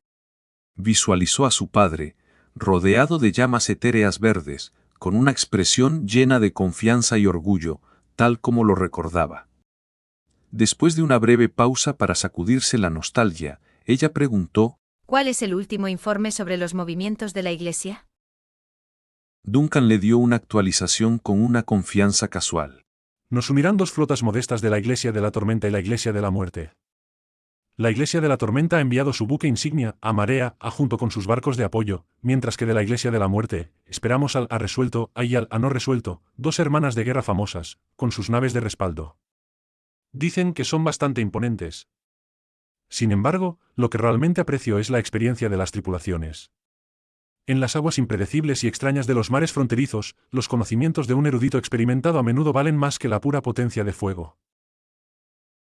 Visualizó a su padre, rodeado de llamas etéreas verdes, con una expresión llena de confianza y orgullo, tal como lo recordaba. Después de una breve pausa para sacudirse la nostalgia, ella preguntó: ¿Cuál es el último informe sobre los movimientos de la Iglesia? Duncan le dio una actualización con una confianza casual. Nos unirán 2 flotas modestas de la Iglesia de la Tormenta y la Iglesia de la Muerte. La Iglesia de la Tormenta ha enviado su buque insignia, a Marea, junto con sus barcos de apoyo, mientras que de la Iglesia de la Muerte, esperamos al A resuelto y al A no resuelto, 2 hermanas de guerra famosas, con sus naves de respaldo. Dicen que son bastante imponentes. Sin embargo, lo que realmente aprecio es la experiencia de las tripulaciones. En las aguas impredecibles y extrañas de los mares fronterizos, los conocimientos de un erudito experimentado a menudo valen más que la pura potencia de fuego.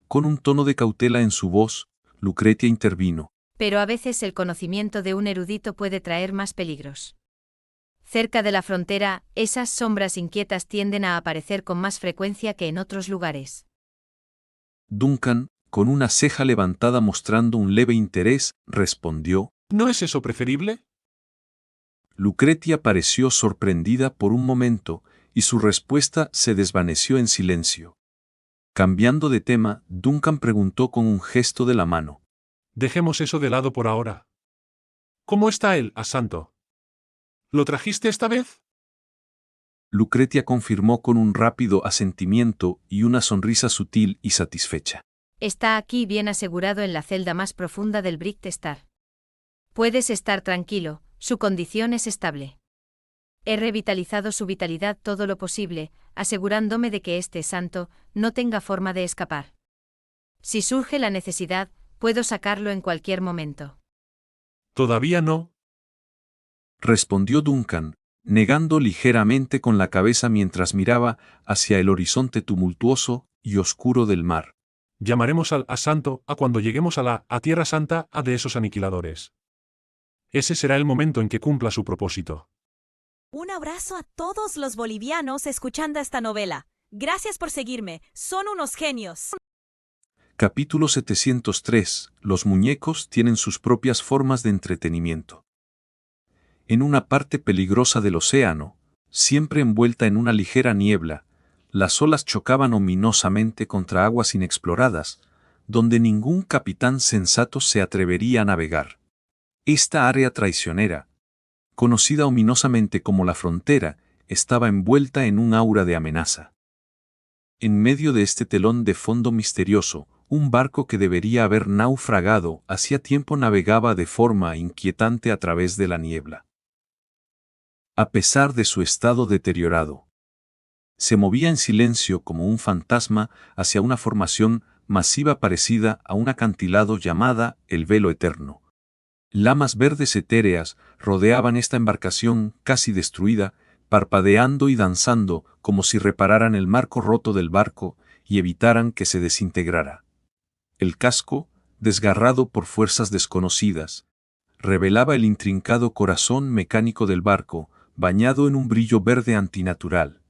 Con un tono de cautela en su voz, Lucretia intervino. Pero a veces el conocimiento de un erudito puede traer más peligros. Cerca de la frontera, esas sombras inquietas tienden a aparecer con más frecuencia que en otros lugares. Duncan, con una ceja levantada mostrando un leve interés, respondió: ¿No es eso preferible? Lucretia pareció sorprendida por un momento, y su respuesta se desvaneció en silencio. Cambiando de tema, Duncan preguntó con un gesto de la mano: Dejemos eso de lado por ahora. ¿Cómo está el Santo? ¿Lo trajiste esta vez? Lucretia confirmó con un rápido asentimiento y una sonrisa sutil y satisfecha. Está aquí bien asegurado en la celda más profunda del Brick Star. Puedes estar tranquilo, su condición es estable. He revitalizado su vitalidad todo lo posible, asegurándome de que este santo no tenga forma de escapar. Si surge la necesidad, puedo sacarlo en cualquier momento. Todavía no, respondió Duncan, negando ligeramente con la cabeza mientras miraba hacia el horizonte tumultuoso y oscuro del mar. Llamaremos al Santo cuando lleguemos a la Tierra Santa de esos aniquiladores. Ese será el momento en que cumpla su propósito. Un abrazo a todos los bolivianos escuchando esta novela. Gracias por seguirme, son unos genios. Capítulo 703. Los muñecos tienen sus propias formas de entretenimiento. En una parte peligrosa del océano, siempre envuelta en una ligera niebla, las olas chocaban ominosamente contra aguas inexploradas, donde ningún capitán sensato se atrevería a navegar. Esta área traicionera, conocida ominosamente como la frontera, estaba envuelta en un aura de amenaza. En medio de este telón de fondo misterioso, un barco que debería haber naufragado hacía tiempo navegaba de forma inquietante a través de la niebla. A pesar de su estado deteriorado, se movía en silencio como un fantasma hacia una formación masiva parecida a un acantilado llamada el Velo Eterno. Lamas verdes etéreas rodeaban esta embarcación casi destruida, parpadeando y danzando como si repararan el marco roto del barco y evitaran que se desintegrara. El casco, desgarrado por fuerzas desconocidas, revelaba el intrincado corazón mecánico del barco, bañado en un brillo verde antinatural.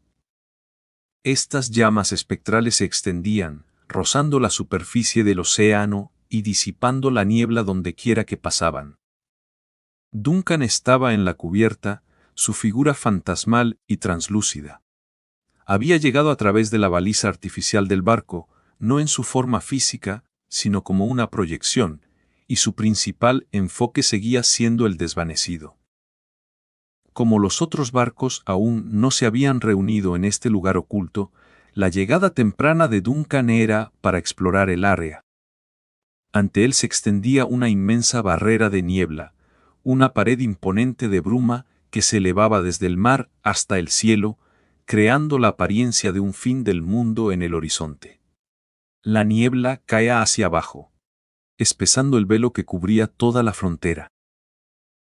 Estas llamas espectrales se extendían, rozando la superficie del océano y disipando la niebla dondequiera que pasaban. Duncan estaba en la cubierta, su figura fantasmal y translúcida. Había llegado a través de la baliza artificial del barco, no en su forma física, sino como una proyección, y su principal enfoque seguía siendo el desvanecido. Como los otros barcos aún no se habían reunido en este lugar oculto, la llegada temprana de Duncan era para explorar el área. Ante él se extendía una inmensa barrera de niebla, una pared imponente de bruma que se elevaba desde el mar hasta el cielo, creando la apariencia de un fin del mundo en el horizonte. La niebla caía hacia abajo, espesando el velo que cubría toda la frontera.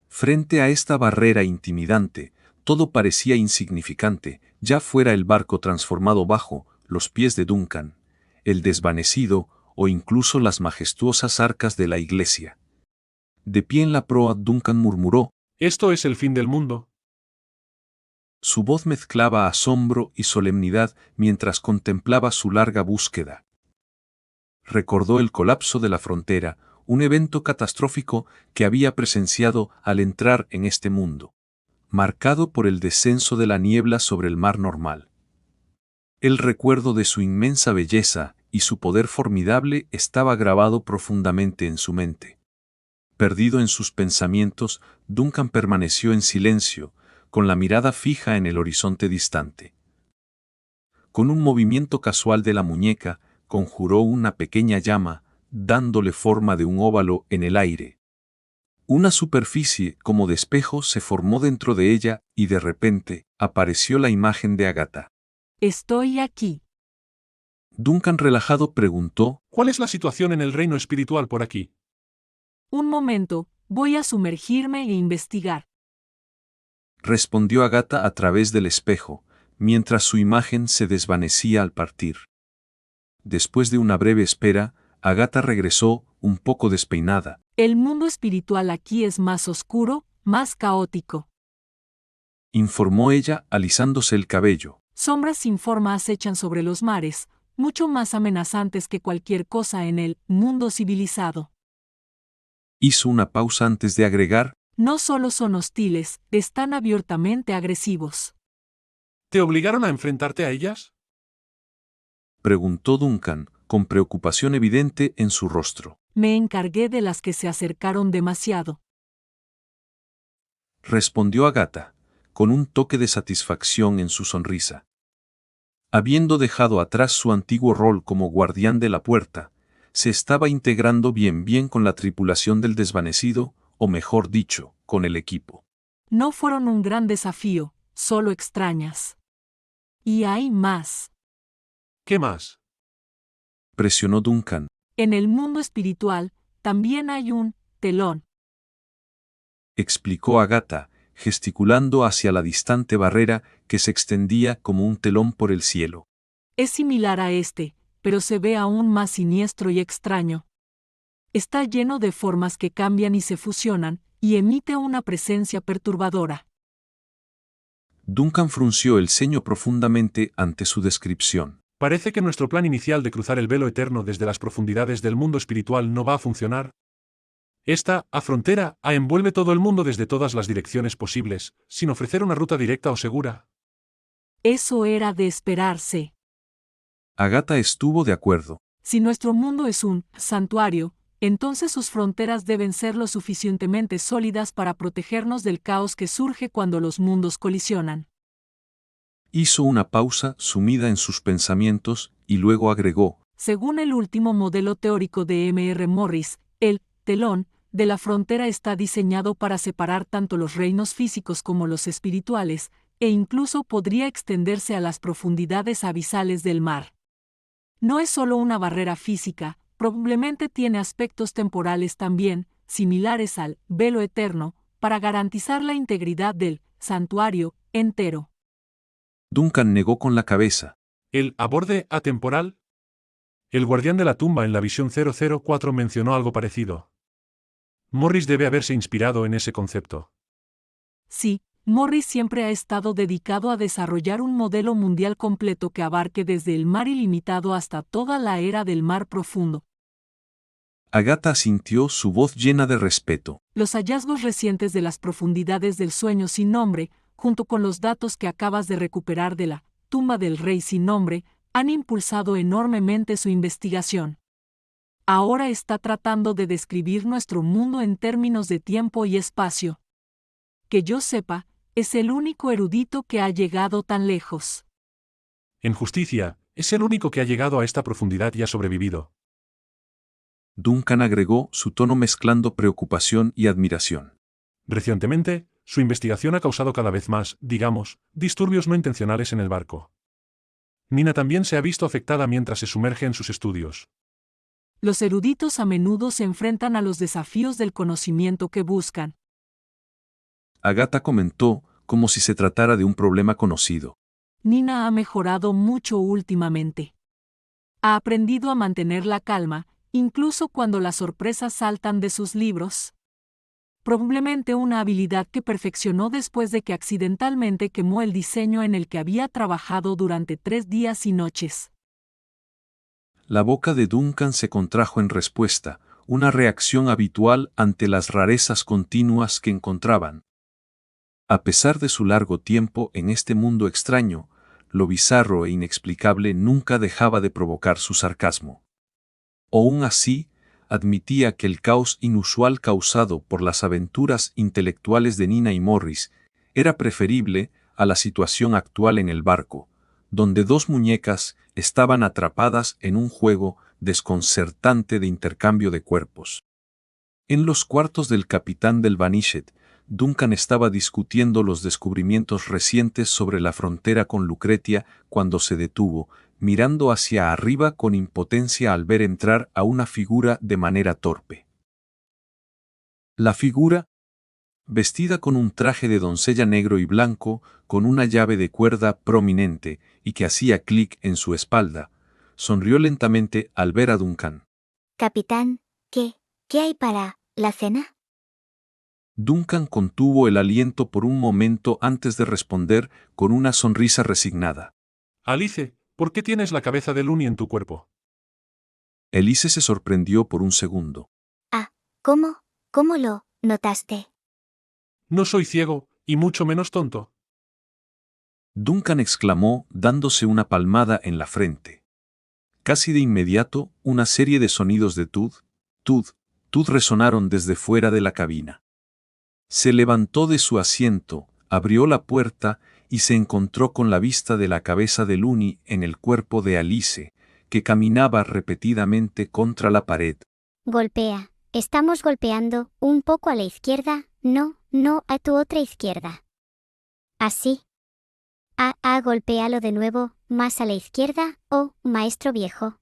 Frente a esta barrera intimidante, todo parecía insignificante, ya fuera el barco transformado bajo los pies de Duncan, el desvanecido o incluso las majestuosas arcas de la iglesia. De pie en la proa, Duncan murmuró: «¿Esto es el fin del mundo?» Su voz mezclaba asombro y solemnidad mientras contemplaba su larga búsqueda. Recordó el colapso de la frontera, un evento catastrófico que había presenciado al entrar en este mundo, marcado por el descenso de la niebla sobre el mar normal. El recuerdo de su inmensa belleza y su poder formidable estaba grabado profundamente en su mente. Perdido en sus pensamientos, Duncan permaneció en silencio, con la mirada fija en el horizonte distante. Con un movimiento casual de la muñeca, conjuró una pequeña llama, dándole forma de un óvalo en el aire. Una superficie como de espejo se formó dentro de ella y de repente apareció la imagen de Agatha. Estoy aquí. Duncan, relajado, preguntó: ¿Cuál es la situación en el reino espiritual por aquí? Un momento, voy a sumergirme e investigar. Respondió Agatha a través del espejo, mientras su imagen se desvanecía al partir. Después de una breve espera, Agatha regresó, un poco despeinada. El mundo espiritual aquí es más oscuro, más caótico. Informó ella, alisándose el cabello. Sombras sin forma acechan sobre los mares, mucho más amenazantes que cualquier cosa en el mundo civilizado. Hizo una pausa antes de agregar: No solo son hostiles, están abiertamente agresivos. ¿Te obligaron a enfrentarte a ellas?, preguntó Duncan, con preocupación evidente en su rostro. Me encargué de las que se acercaron demasiado. Respondió Agatha, con un toque de satisfacción en su sonrisa. Habiendo dejado atrás su antiguo rol como guardián de la puerta, se estaba integrando bien con la tripulación del desvanecido, o mejor dicho, con el equipo. No fueron un gran desafío, solo extrañas. Y hay más. ¿Qué más?, presionó Duncan. En el mundo espiritual, también hay un telón, explicó Agatha, gesticulando hacia la distante barrera que se extendía como un telón por el cielo. Es similar a este, pero se ve aún más siniestro y extraño. Está lleno de formas que cambian y se fusionan, y emite una presencia perturbadora. Duncan frunció el ceño profundamente ante su descripción. Parece que nuestro plan inicial de cruzar el velo eterno desde las profundidades del mundo espiritual no va a funcionar. Esta frontera envuelve todo el mundo desde todas las direcciones posibles, sin ofrecer una ruta directa o segura. Eso era de esperarse. Agatha estuvo de acuerdo. Si nuestro mundo es un santuario, entonces sus fronteras deben ser lo suficientemente sólidas para protegernos del caos que surge cuando los mundos colisionan. Hizo una pausa, sumida en sus pensamientos, y luego agregó: Según el último modelo teórico de M.R. Morris, el telón de la frontera está diseñado para separar tanto los reinos físicos como los espirituales, e incluso podría extenderse a las profundidades abisales del mar. No es solo una barrera física, probablemente tiene aspectos temporales también, similares al velo eterno, para garantizar la integridad del santuario entero. Duncan negó con la cabeza. ¿El aborde atemporal? El guardián de la tumba en la visión 004 mencionó algo parecido. Morris debe haberse inspirado en ese concepto. Sí, Morris siempre ha estado dedicado a desarrollar un modelo mundial completo que abarque desde el mar ilimitado hasta toda la era del mar profundo. Agatha sintió, su voz llena de respeto. Los hallazgos recientes de las profundidades del sueño sin nombre, junto con los datos que acabas de recuperar de la tumba del rey sin nombre, han impulsado enormemente su investigación. Ahora está tratando de describir nuestro mundo en términos de tiempo y espacio. Que yo sepa, es el único erudito que ha llegado tan lejos. En justicia, es el único que ha llegado a esta profundidad y ha sobrevivido. Duncan agregó, su tono mezclando preocupación y admiración. Recientemente, su investigación ha causado cada vez más, digamos, disturbios no intencionales en el barco. Nina también se ha visto afectada mientras se sumerge en sus estudios. Los eruditos a menudo se enfrentan a los desafíos del conocimiento que buscan. Agatha comentó, como si se tratara de un problema conocido. Nina ha mejorado mucho últimamente. Ha aprendido a mantener la calma, incluso cuando las sorpresas saltan de sus libros. Probablemente una habilidad que perfeccionó después de que accidentalmente quemó el diseño en el que había trabajado durante 3 días y noches. La boca de Duncan se contrajo en respuesta, una reacción habitual ante las rarezas continuas que encontraban. A pesar de su largo tiempo en este mundo extraño, lo bizarro e inexplicable nunca dejaba de provocar su sarcasmo. Aún así, admitía que el caos inusual causado por las aventuras intelectuales de Nina y Morris era preferible a la situación actual en el barco, donde dos muñecas estaban atrapadas en un juego desconcertante de intercambio de cuerpos. En los cuartos del capitán del Vanished, Duncan estaba discutiendo los descubrimientos recientes sobre la frontera con Lucretia cuando se detuvo, mirando hacia arriba con impotencia al ver entrar a una figura de manera torpe. La figura, vestida con un traje de doncella negro y blanco, con una llave de cuerda prominente y que hacía clic en su espalda, sonrió lentamente al ver a Duncan. Capitán, ¿qué hay para la cena? Duncan contuvo el aliento por un momento antes de responder con una sonrisa resignada. Alice, ¿por qué tienes la cabeza de Looney en tu cuerpo? Elise se sorprendió por un segundo. Ah, ¿cómo lo notaste? No soy ciego, y mucho menos tonto. Duncan exclamó, dándose una palmada en la frente. Casi de inmediato, una serie de sonidos de tud resonaron desde fuera de la cabina. Se levantó de su asiento, abrió la puerta y se encontró con la vista de la cabeza de Looney en el cuerpo de Alice, que caminaba repetidamente contra la pared. Golpea. Estamos golpeando un poco a la izquierda, no a tu otra izquierda. Así. Golpéalo de nuevo, más a la izquierda, maestro viejo.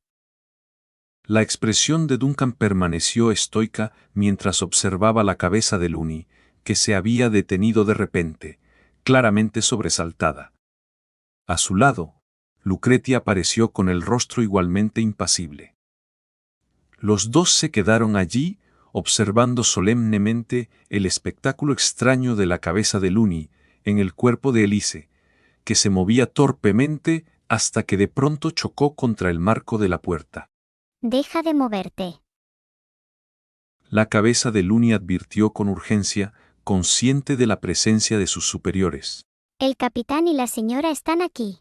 La expresión de Duncan permaneció estoica mientras observaba la cabeza de Looney, que se había detenido de repente, claramente sobresaltada. A su lado, Lucretia apareció con el rostro igualmente impasible. Los dos se quedaron allí, observando solemnemente el espectáculo extraño de la cabeza de Looney en el cuerpo de Elise, que se movía torpemente hasta que de pronto chocó contra el marco de la puerta. Deja de moverte. La cabeza de Looney advirtió con urgencia, consciente de la presencia de sus superiores. El capitán y la señora están aquí.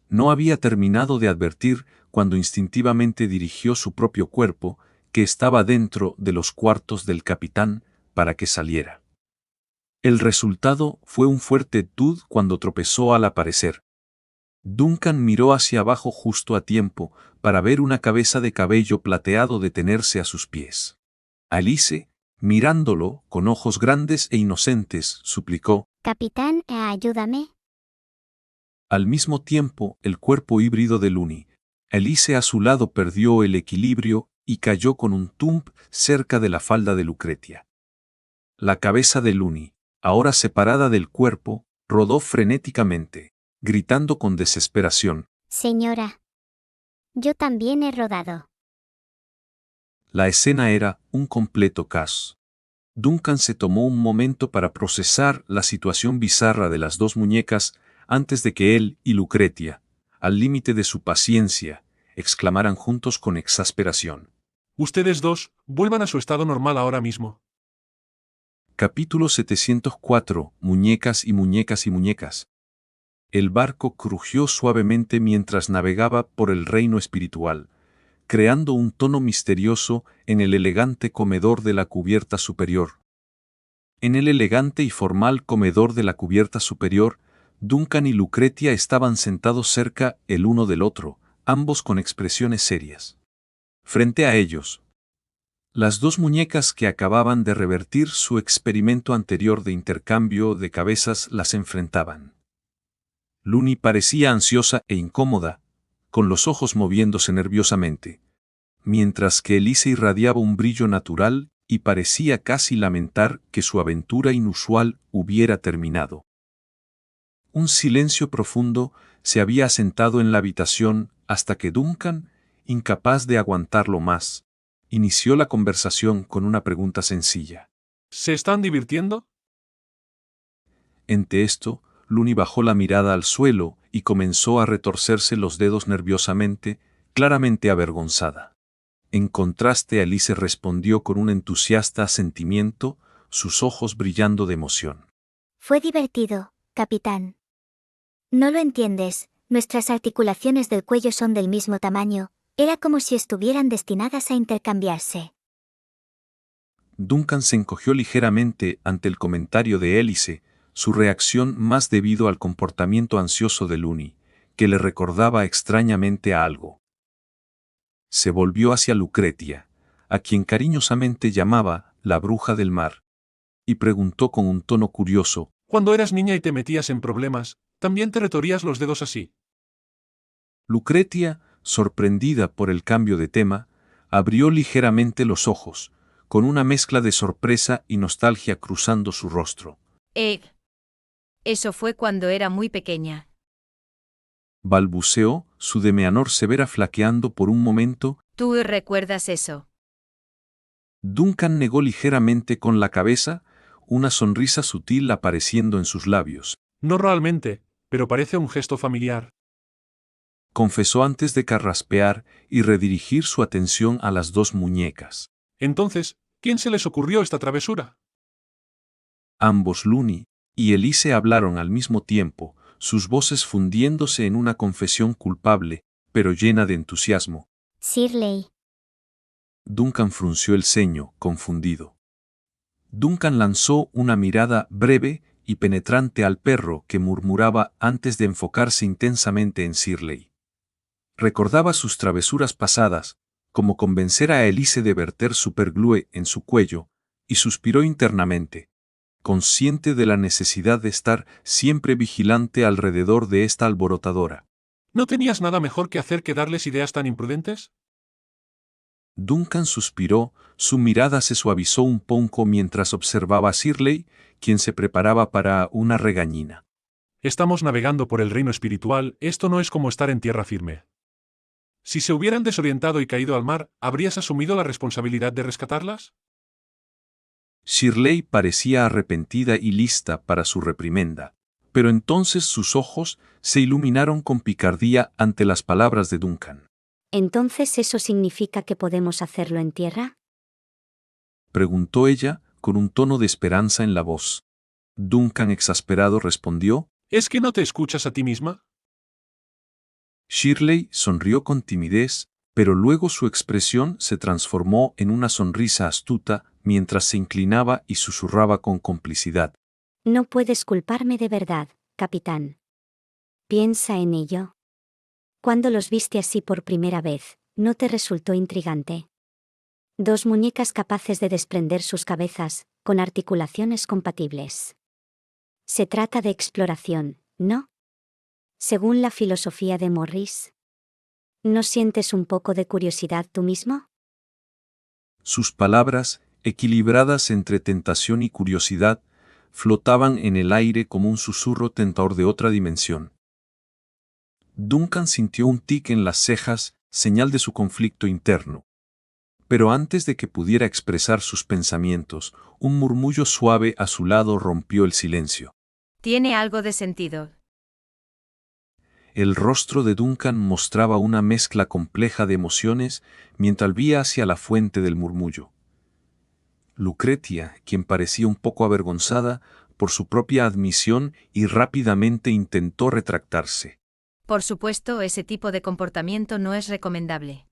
No había terminado de advertir cuando instintivamente dirigió su propio cuerpo, que estaba dentro de los cuartos del capitán, para que saliera. El resultado fue un fuerte tud cuando tropezó al aparecer. Duncan miró hacia abajo justo a tiempo para ver una cabeza de cabello plateado detenerse a sus pies. Alice, mirándolo con ojos grandes e inocentes, suplicó: Capitán, ayúdame. Al mismo tiempo, el cuerpo híbrido de Looney, Elise a su lado perdió el equilibrio y cayó con un thump cerca de la falda de Lucretia. La cabeza de Looney, ahora separada del cuerpo, rodó frenéticamente, gritando con desesperación: Señora. Yo también he rodado. La escena era un completo caos. Duncan se tomó un momento para procesar la situación bizarra de las dos muñecas antes de que él y Lucretia, al límite de su paciencia, exclamaran juntos con exasperación: Ustedes dos, vuelvan a su estado normal ahora mismo. Capítulo 704. Muñecas y muñecas y muñecas. El barco crujió suavemente mientras navegaba por el reino espiritual, creando un tono misterioso en el elegante comedor de la cubierta superior. En el elegante y formal comedor de la cubierta superior, Duncan y Lucretia estaban sentados cerca el uno del otro, ambos con expresiones serias. Frente a ellos, Las dos muñecas que acababan de revertir su experimento anterior de intercambio de cabezas las enfrentaban. Looney parecía ansiosa e incómoda, con los ojos moviéndose nerviosamente, mientras que Elise irradiaba un brillo natural y parecía casi lamentar que su aventura inusual hubiera terminado. Un silencio profundo se había asentado en la habitación hasta que Duncan, incapaz de aguantarlo más, inició la conversación con una pregunta sencilla. ¿Se están divirtiendo? Ante esto, Looney bajó la mirada al suelo y comenzó a retorcerse los dedos nerviosamente, claramente avergonzada. En contraste, Elise respondió con un entusiasta asentimiento, sus ojos brillando de emoción. Fue divertido, capitán. No lo entiendes, nuestras articulaciones del cuello son del mismo tamaño, era como si estuvieran destinadas a intercambiarse. Duncan se encogió ligeramente ante el comentario de Elise, su reacción más debido al comportamiento ansioso de Looney, que le recordaba extrañamente a algo. Se volvió hacia Lucretia, a quien cariñosamente llamaba la bruja del mar, y preguntó con un tono curioso: Cuando eras niña y te metías en problemas, ¿también te retorcías los dedos así? Lucretia, sorprendida por el cambio de tema, abrió ligeramente los ojos, con una mezcla de sorpresa y nostalgia cruzando su rostro. Eso fue cuando era muy pequeña. Balbuceó, su demeanor severa flaqueando por un momento. ¿Tú recuerdas eso? Duncan negó ligeramente con la cabeza, una sonrisa sutil apareciendo en sus labios. No realmente, pero parece un gesto familiar. Confesó antes de carraspear y redirigir su atención a las dos muñecas. Entonces, ¿quién se les ocurrió esta travesura? Ambos, Looney y Elise, hablaron al mismo tiempo, sus voces fundiéndose en una confesión culpable, pero llena de entusiasmo. Shirley. Duncan frunció el ceño, confundido. Duncan lanzó una mirada breve y penetrante al perro que murmuraba antes de enfocarse intensamente en Shirley. Recordaba sus travesuras pasadas, como convencer a Elise de verter superglue en su cuello, y suspiró internamente, consciente de la necesidad de estar siempre vigilante alrededor de esta alborotadora. ¿No tenías nada mejor que hacer que darles ideas tan imprudentes? Duncan suspiró, su mirada se suavizó un poco mientras observaba a Shirley, quien se preparaba para una regañina. Estamos navegando por el reino espiritual, esto no es como estar en tierra firme. Si se hubieran desorientado y caído al mar, ¿habrías asumido la responsabilidad de rescatarlas? Shirley parecía arrepentida y lista para su reprimenda, pero entonces sus ojos se iluminaron con picardía ante las palabras de Duncan. ¿Entonces eso significa que podemos hacerlo en tierra? Preguntó ella, con un tono de esperanza en la voz. Duncan, exasperado, respondió: ¿Es que no te escuchas a ti misma? Shirley sonrió con timidez, pero luego su expresión se transformó en una sonrisa astuta mientras se inclinaba y susurraba con complicidad. No puedes culparme de verdad, capitán. Piensa en ello. Cuando los viste así por primera vez, ¿no te resultó intrigante? Dos muñecas capaces de desprender sus cabezas, con articulaciones compatibles. Se trata de exploración, ¿no? Según la filosofía de Morris. ¿No sientes un poco de curiosidad tú mismo? Sus palabras, equilibradas entre tentación y curiosidad, flotaban en el aire como un susurro tentador de otra dimensión. Duncan sintió un tic en las cejas, señal de su conflicto interno. Pero antes de que pudiera expresar sus pensamientos, un murmullo suave a su lado rompió el silencio. Tiene algo de sentido. El rostro de Duncan mostraba una mezcla compleja de emociones mientras vía hacia la fuente del murmullo. Lucretia, quien parecía un poco avergonzada por su propia admisión y rápidamente intentó retractarse. Por supuesto, ese tipo de comportamiento no es recomendable.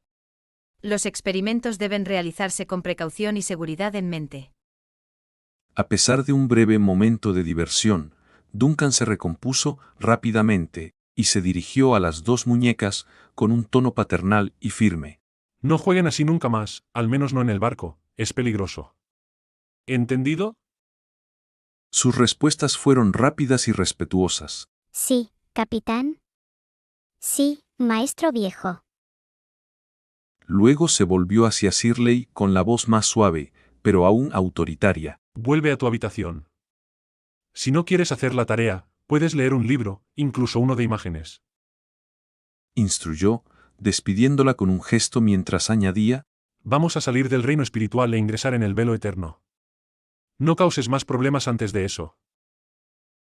Los experimentos deben realizarse con precaución y seguridad en mente. A pesar de un breve momento de diversión, Duncan se recompuso rápidamente y se dirigió a las dos muñecas con un tono paternal y firme. No jueguen así nunca más, al menos no en el barco. es peligroso. ¿Entendido? Sus respuestas fueron rápidas y respetuosas. Sí, capitán. Sí, maestro viejo. Luego se volvió hacia Shirley con la voz más suave, pero aún autoritaria. Vuelve a tu habitación. Si no quieres hacer la tarea, puedes leer un libro, incluso uno de imágenes. Instruyó, despidiéndola con un gesto mientras añadía: Vamos a salir del reino espiritual e ingresar en el velo eterno. No causes más problemas antes de eso.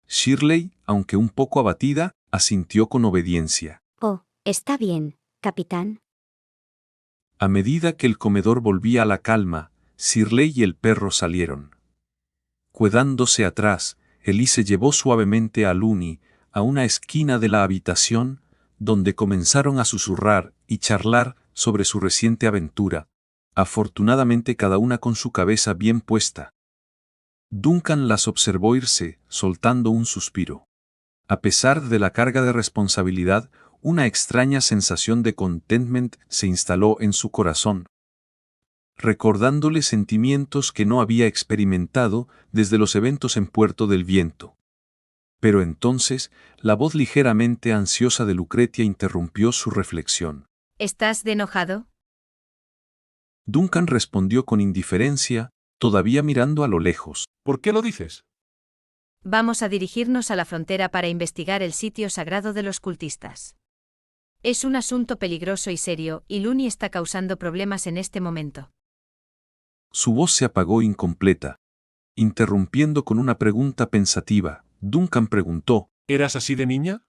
Shirley, aunque un poco abatida, asintió con obediencia. Oh, está bien, capitán. A medida que el comedor volvía a la calma, Shirley y el perro salieron. Quedándose atrás, Elise llevó suavemente a Looney a una esquina de la habitación, donde comenzaron a susurrar y charlar sobre su reciente aventura, afortunadamente cada una con su cabeza bien puesta. Duncan las observó irse, soltando un suspiro. A pesar de la carga de responsabilidad, una extraña sensación de contentment se instaló en su corazón, recordándole sentimientos que no había experimentado desde los eventos en Puerto del Viento. Pero entonces, la voz ligeramente ansiosa de Lucretia interrumpió su reflexión. ¿Estás de enojado? Duncan respondió con indiferencia, todavía mirando a lo lejos. ¿Por qué lo dices? Vamos a dirigirnos a la frontera para investigar el sitio sagrado de los cultistas. Es un asunto peligroso y serio, y Looney está causando problemas en este momento. Su voz se apagó incompleta. Interrumpiendo con una pregunta pensativa, Duncan preguntó: ¿Eras así de niña?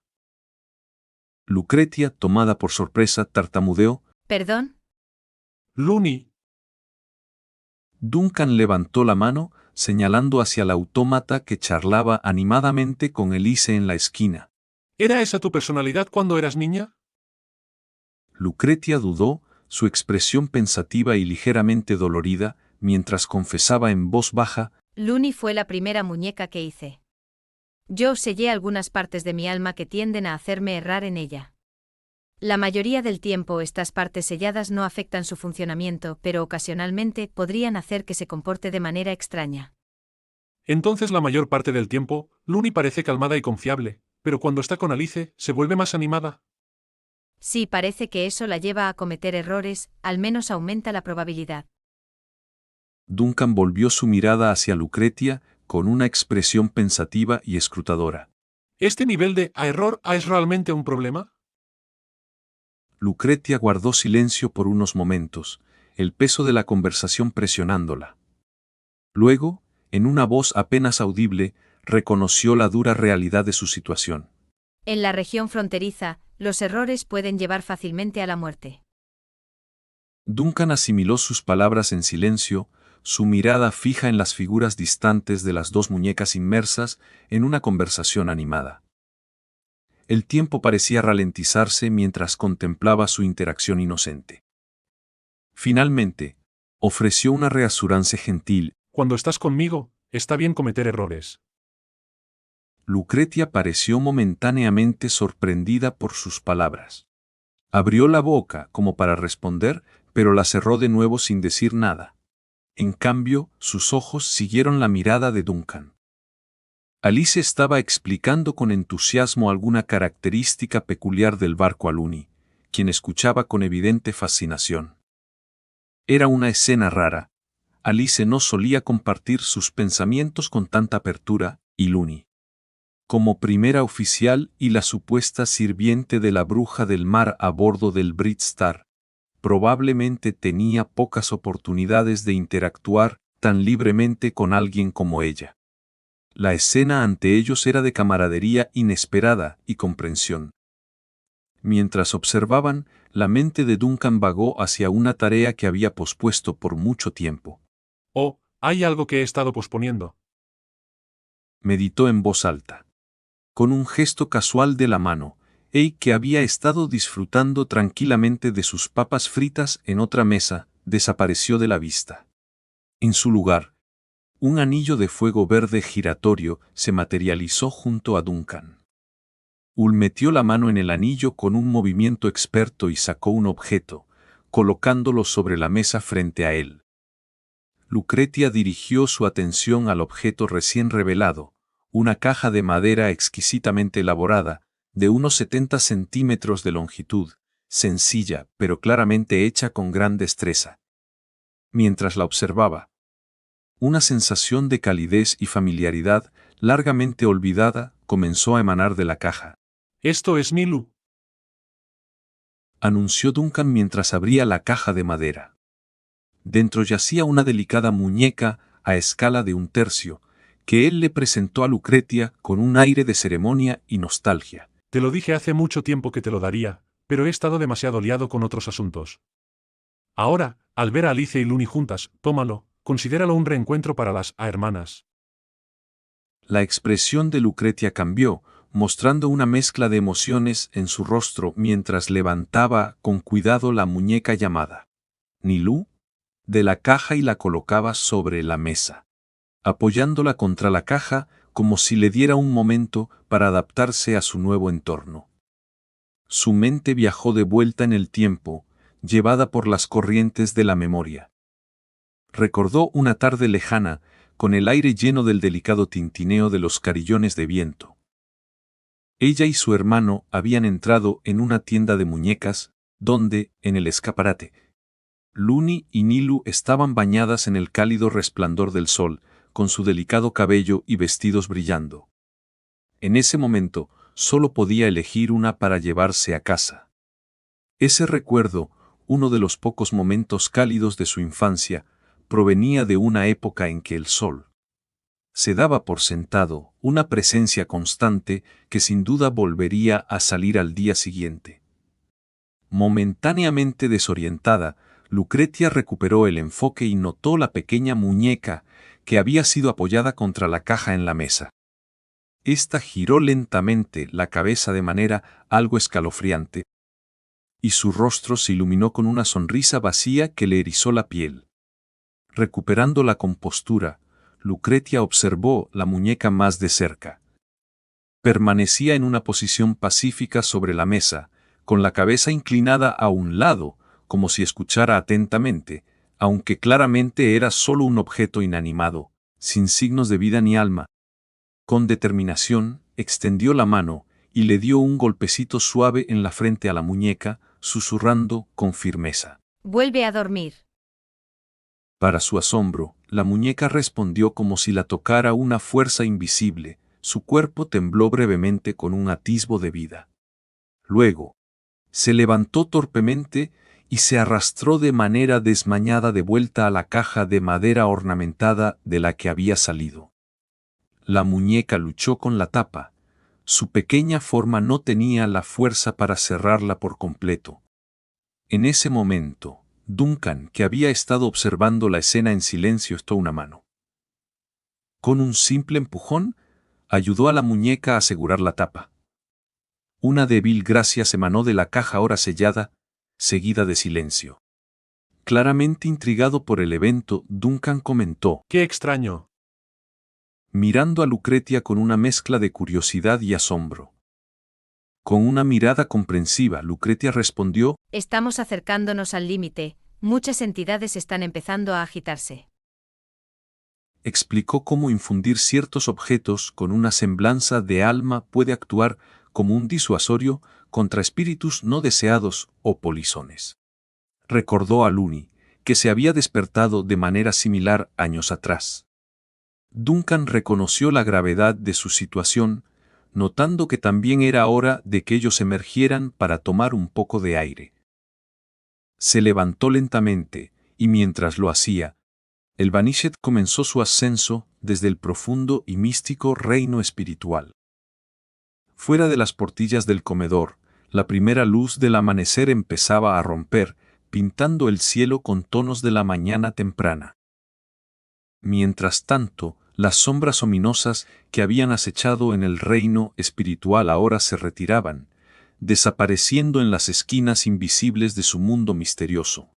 Lucretia, tomada por sorpresa, tartamudeó: ¿Perdón? Looney. Duncan levantó la mano, señalando hacia el autómata que charlaba animadamente con Elise en la esquina. ¿Era esa tu personalidad cuando eras niña? Lucretia dudó, su expresión pensativa y ligeramente dolorida, mientras confesaba en voz baja: Looney fue la primera muñeca que hice. Yo sellé algunas partes de mi alma que tienden a hacerme errar en ella. La mayoría del tiempo estas partes selladas no afectan su funcionamiento, pero ocasionalmente podrían hacer que se comporte de manera extraña. Entonces la mayor parte del tiempo, Looney parece calmada y confiable, pero cuando está con Alice, se vuelve más animada. Sí, parece que eso la lleva a cometer errores, al menos aumenta la probabilidad. Duncan volvió su mirada hacia Lucretia, con una expresión pensativa y escrutadora. ¿Este nivel de error es realmente un problema? Lucretia guardó silencio por unos momentos, el peso de la conversación presionándola. Luego, en una voz apenas audible, reconoció la dura realidad de su situación. En la región fronteriza, los errores pueden llevar fácilmente a la muerte. Duncan asimiló sus palabras en silencio, su mirada fija en las figuras distantes de las dos muñecas inmersas en una conversación animada. El tiempo parecía ralentizarse mientras contemplaba su interacción inocente. Finalmente, ofreció una reasurancia gentil. Cuando estás conmigo, está bien cometer errores. Lucretia pareció momentáneamente sorprendida por sus palabras. Abrió la boca como para responder, pero la cerró de nuevo sin decir nada. En cambio, sus ojos siguieron la mirada de Duncan. Alice estaba explicando con entusiasmo alguna característica peculiar del barco a Looney, quien escuchaba con evidente fascinación. Era una escena rara. Alice no solía compartir sus pensamientos con tanta apertura, y Looney, como primera oficial y la supuesta sirviente de la bruja del mar a bordo del Brit Star, probablemente tenía pocas oportunidades de interactuar tan libremente con alguien como ella. La escena ante ellos era de camaradería inesperada y comprensión. Mientras observaban, la mente de Duncan vagó hacia una tarea que había pospuesto por mucho tiempo. Oh, hay algo que he estado posponiendo. Meditó en voz alta. Con un gesto casual de la mano, que había estado disfrutando tranquilamente de sus papas fritas en otra mesa, desapareció de la vista. En su lugar, un anillo de fuego verde giratorio se materializó junto a Duncan. Metió la mano en el anillo con un movimiento experto y sacó un objeto, colocándolo sobre la mesa frente a él. Lucretia dirigió su atención al objeto recién revelado, una caja de madera exquisitamente elaborada, de unos 70 centímetros de longitud, sencilla pero claramente hecha con gran destreza. Mientras la observaba, una sensación de calidez y familiaridad, largamente olvidada, comenzó a emanar de la caja. «Esto es Milu», anunció Duncan mientras abría la caja de madera. Dentro yacía una delicada muñeca a escala de 1/3, que él le presentó a Lucretia con un aire de ceremonia y nostalgia. «Te lo dije hace mucho tiempo que te lo daría, pero he estado demasiado liado con otros asuntos. Ahora, al ver a Alice y Looney juntas, tómalo, considéralo un reencuentro para las hermanas». La expresión de Lucretia cambió, mostrando una mezcla de emociones en su rostro mientras levantaba con cuidado la muñeca llamada Nilú de la caja y la colocaba sobre la mesa, apoyándola contra la caja como si le diera un momento para adaptarse a su nuevo entorno. Su mente viajó de vuelta en el tiempo, llevada por las corrientes de la memoria. Recordó una tarde lejana, con el aire lleno del delicado tintineo de los carillones de viento. Ella y su hermano habían entrado en una tienda de muñecas, donde, en el escaparate, Looney y Nilu estaban bañadas en el cálido resplandor del sol, con su delicado cabello y vestidos brillando. En ese momento, solo podía elegir una para llevarse a casa. Ese recuerdo, uno de los pocos momentos cálidos de su infancia, provenía de una época en que el sol se daba por sentado, una presencia constante que sin duda volvería a salir al día siguiente. Momentáneamente desorientada, Lucretia recuperó el enfoque y notó la pequeña muñeca que había sido apoyada contra la caja en la mesa. Esta giró lentamente la cabeza de manera algo escalofriante, y su rostro se iluminó con una sonrisa vacía que le erizó la piel. Recuperando la compostura, Lucretia observó la muñeca más de cerca. Permanecía en una posición pacífica sobre la mesa, con la cabeza inclinada a un lado, como si escuchara atentamente, aunque claramente era solo un objeto inanimado, sin signos de vida ni alma. Con determinación, extendió la mano y le dio un golpecito suave en la frente a la muñeca, susurrando con firmeza: «Vuelve a dormir». Para su asombro, la muñeca respondió como si la tocara una fuerza invisible, su cuerpo tembló brevemente con un atisbo de vida. Luego, se levantó torpemente y se arrastró de manera desmañada de vuelta a la caja de madera ornamentada de la que había salido. La muñeca luchó con la tapa. Su pequeña forma no tenía la fuerza para cerrarla por completo. En ese momento, Duncan, que había estado observando la escena en silencio, echó una mano. Con un simple empujón, ayudó a la muñeca a asegurar la tapa. Una débil gracia emanó de la caja ahora sellada, seguida de silencio. Claramente intrigado por el evento, Duncan comentó: «¡Qué extraño!», mirando a Lucretia con una mezcla de curiosidad y asombro. Con una mirada comprensiva, Lucretia respondió: «Estamos acercándonos al límite, muchas entidades están empezando a agitarse». Explicó cómo infundir ciertos objetos con una semblanza de alma puede actuar como un disuasorio contra espíritus no deseados o polizones. Recordó a Looney, que se había despertado de manera similar años atrás. Duncan reconoció la gravedad de su situación, notando que también era hora de que ellos emergieran para tomar un poco de aire. Se levantó lentamente, y mientras lo hacía, el Vanished comenzó su ascenso desde el profundo y místico reino espiritual. Fuera de las portillas del comedor, la primera luz del amanecer empezaba a romper, pintando el cielo con tonos de la mañana temprana. Mientras tanto, las sombras ominosas que habían acechado en el reino espiritual ahora se retiraban, desapareciendo en las esquinas invisibles de su mundo misterioso.